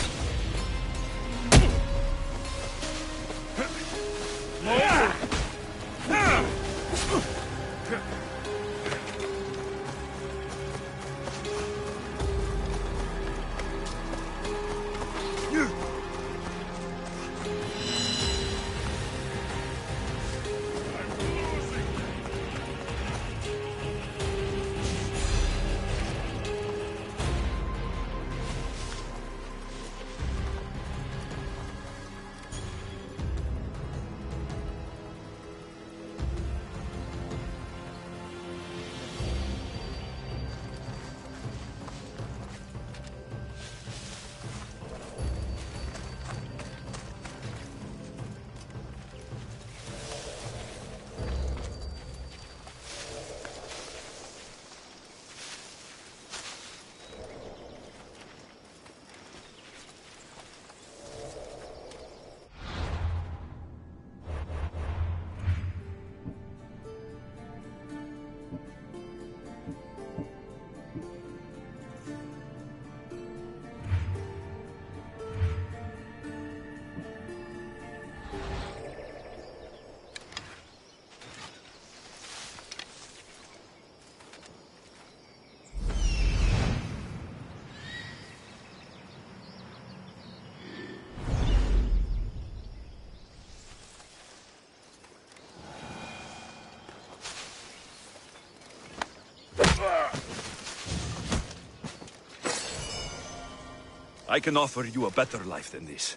I can offer you a better life than this.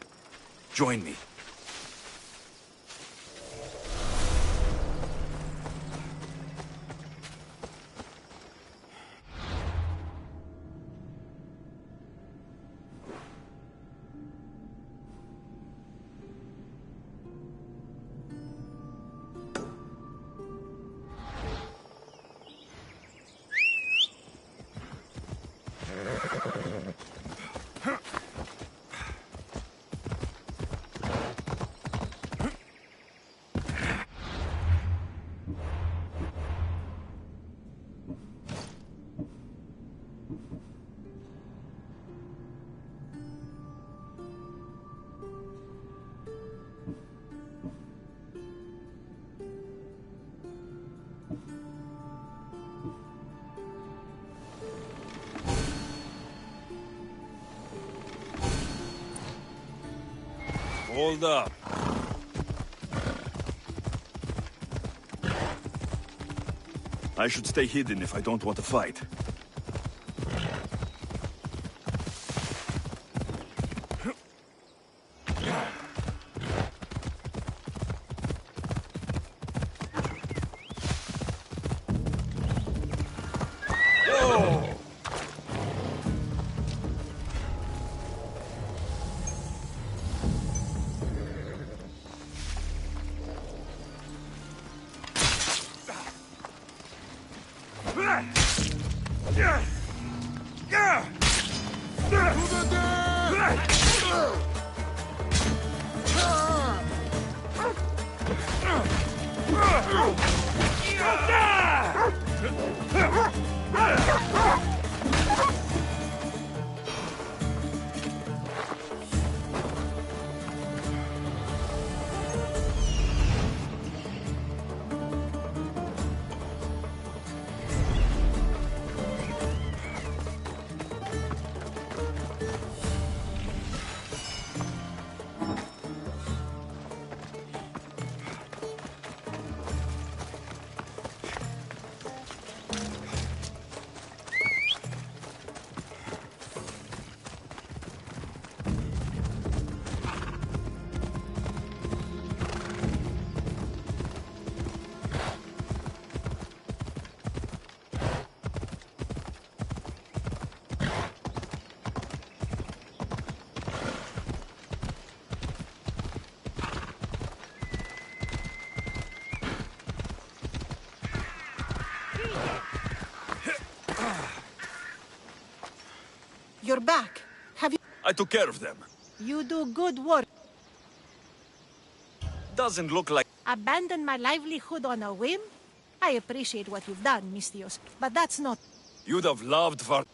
Join me. Hold up. I should stay hidden if I don't want to fight. You're back. Have you... I took care of them. You do good work. Doesn't look like... Abandon my livelihood on a whim? I appreciate what you've done, Misthios, but that's not... You'd have loved for...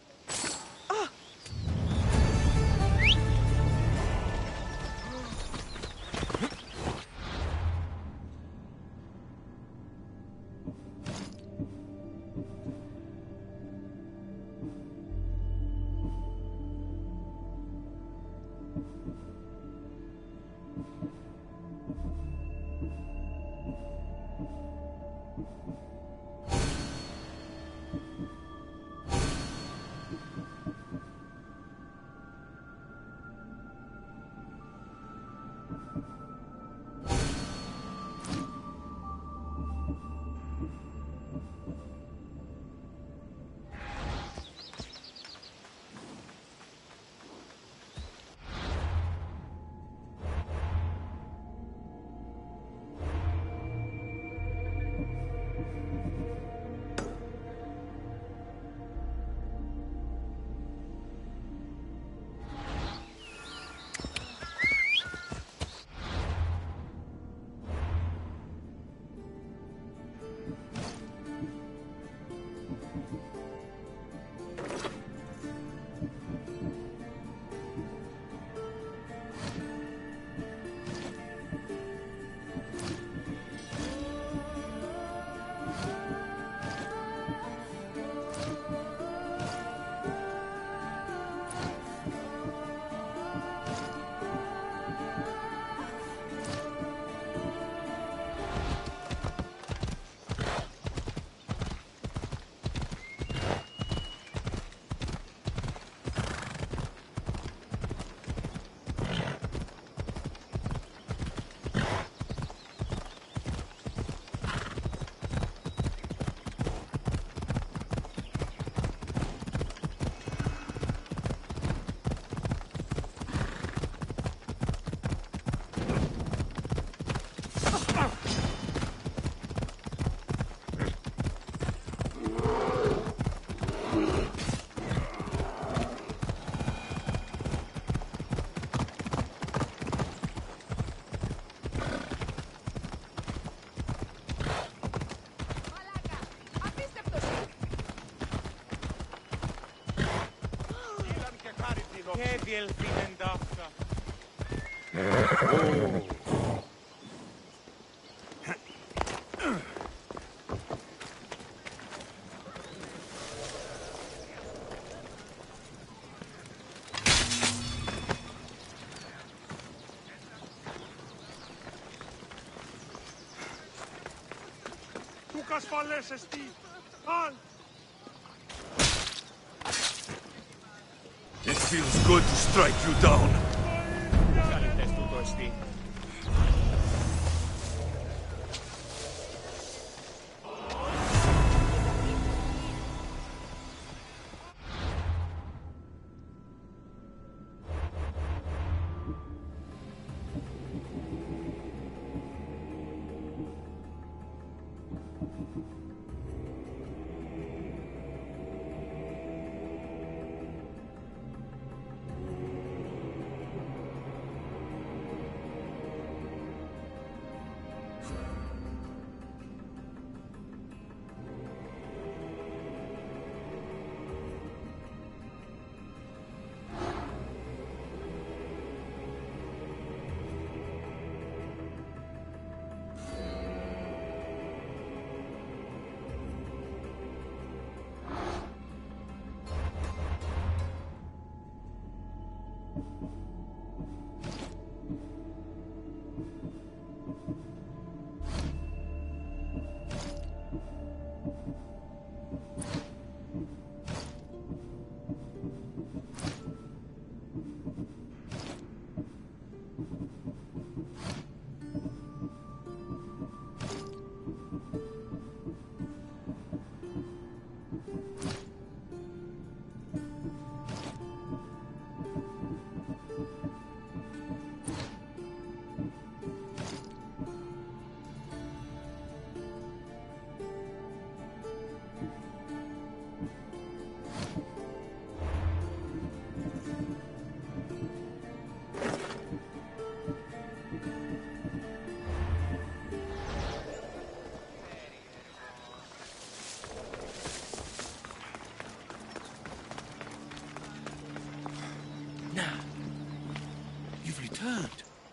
Μπουκ ασφαλές εστί. Αλ. It feels good to strike you down. Κάλυτες τούτο εστί.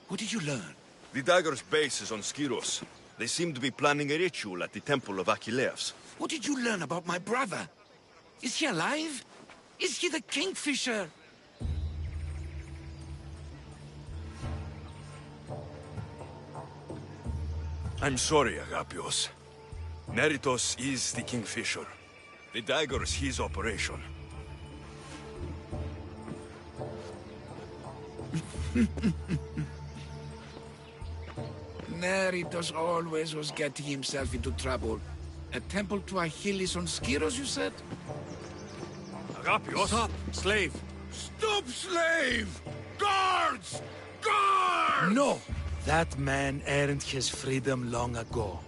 What did you learn? The dagger's base is on Skiros. They seem to be planning a ritual at the temple of Achilleus. What did you learn about my brother? Is he alive? Is he the Kingfisher? I'm sorry, Agapios. Neritos is the Kingfisher. The dagger is his operation. Neritos always was getting himself into trouble. A temple to Achilles on Skiros, you said? Agapios! Stop, slave! Stop, slave! Guards! Guards! No! That man earned his freedom long ago.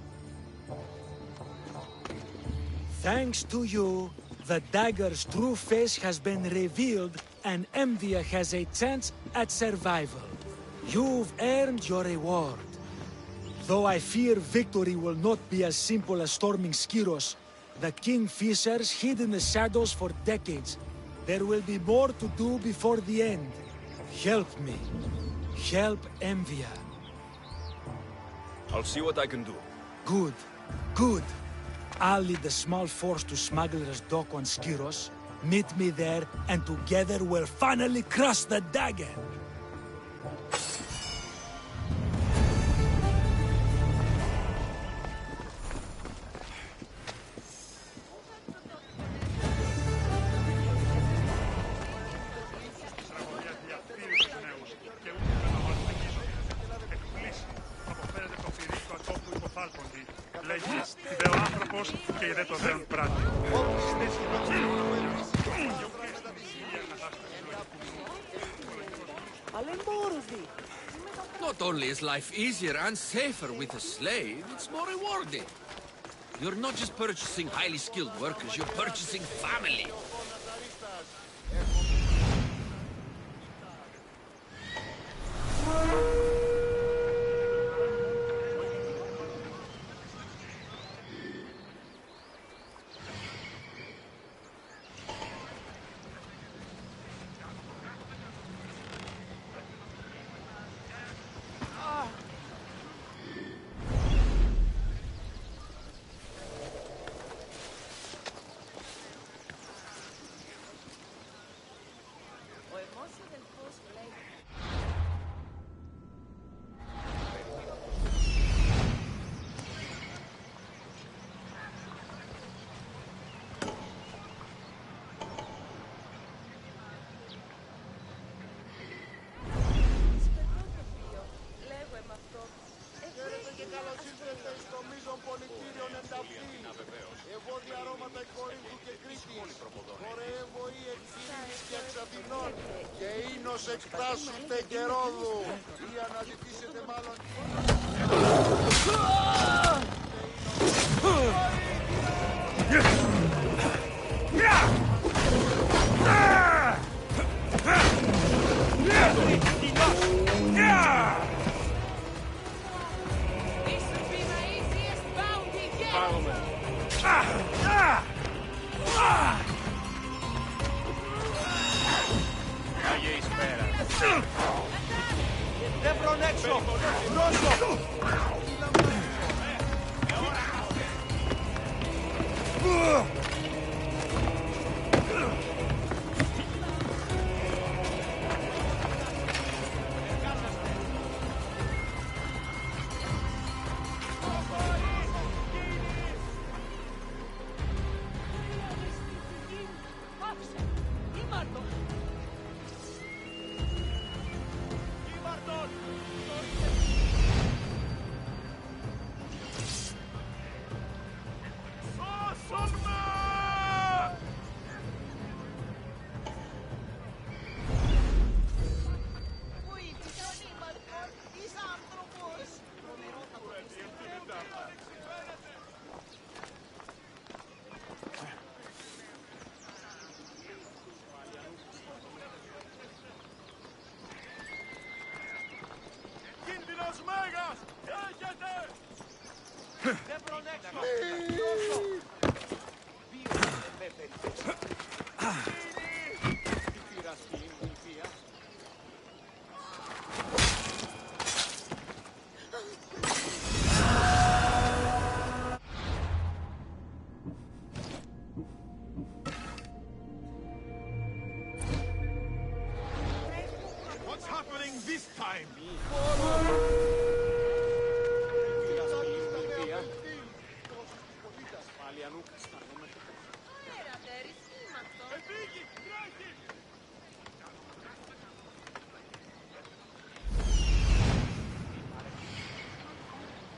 Thanks to you, the dagger's true face has been revealed and Envia has a chance at survival. You've earned your reward. Though I fear victory will not be as simple as storming Skiros, the Kingfishers hid in the shadows for decades. There will be more to do before the end. Help me. Help Envia. I'll see what I can do. Good. Good. I'll lead a small force to Smuggler's Dock on Skiros. Meet me there, and together we'll finally crush the dagger! Not only is life easier and safer with a slave, it's more rewarding. You're not just purchasing highly skilled workers, you're purchasing family. με Κορίνθου και Κρήτης. Χορεύω ή εξήνης και εξαθηνών. Και ίνος εκτάσου τεκερόδου. Ή αναδυθήσετε μάλλον. Δεν προνέξω! Ρώσο! What's happening this time?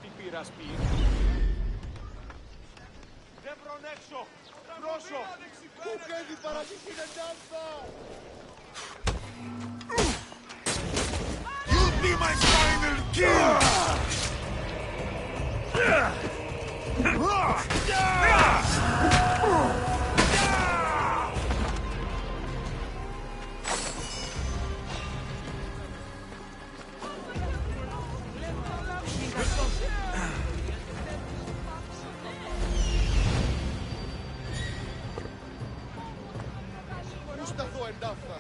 Τι πήρας πει? Δεν προνέξω! Ρώσο! Πού καίει παραδείγει εντάφτα! You'll be my final kill! Πού σταθώ εντάφτα!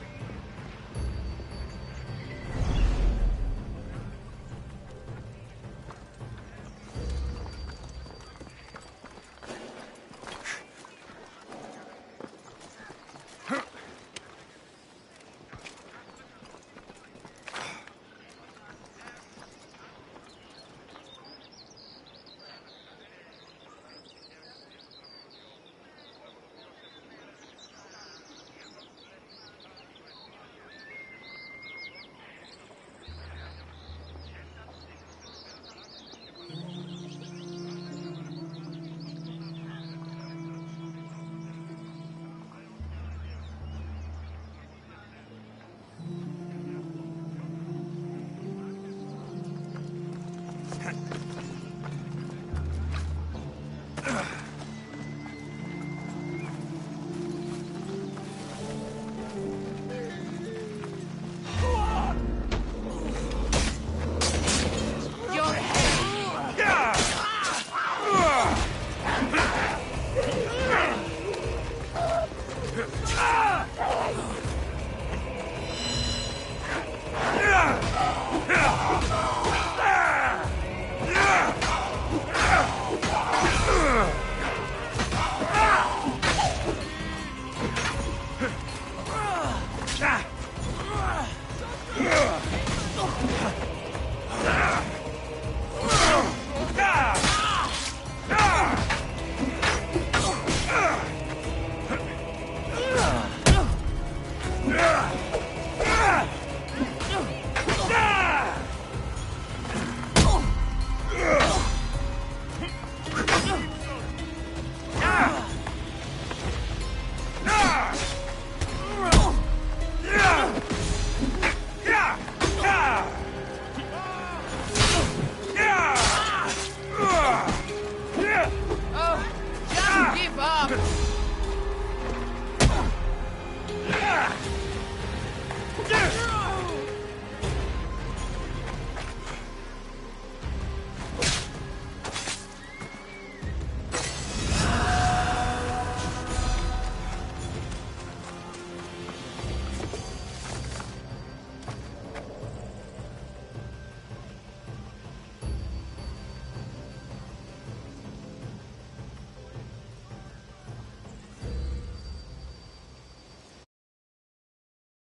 up!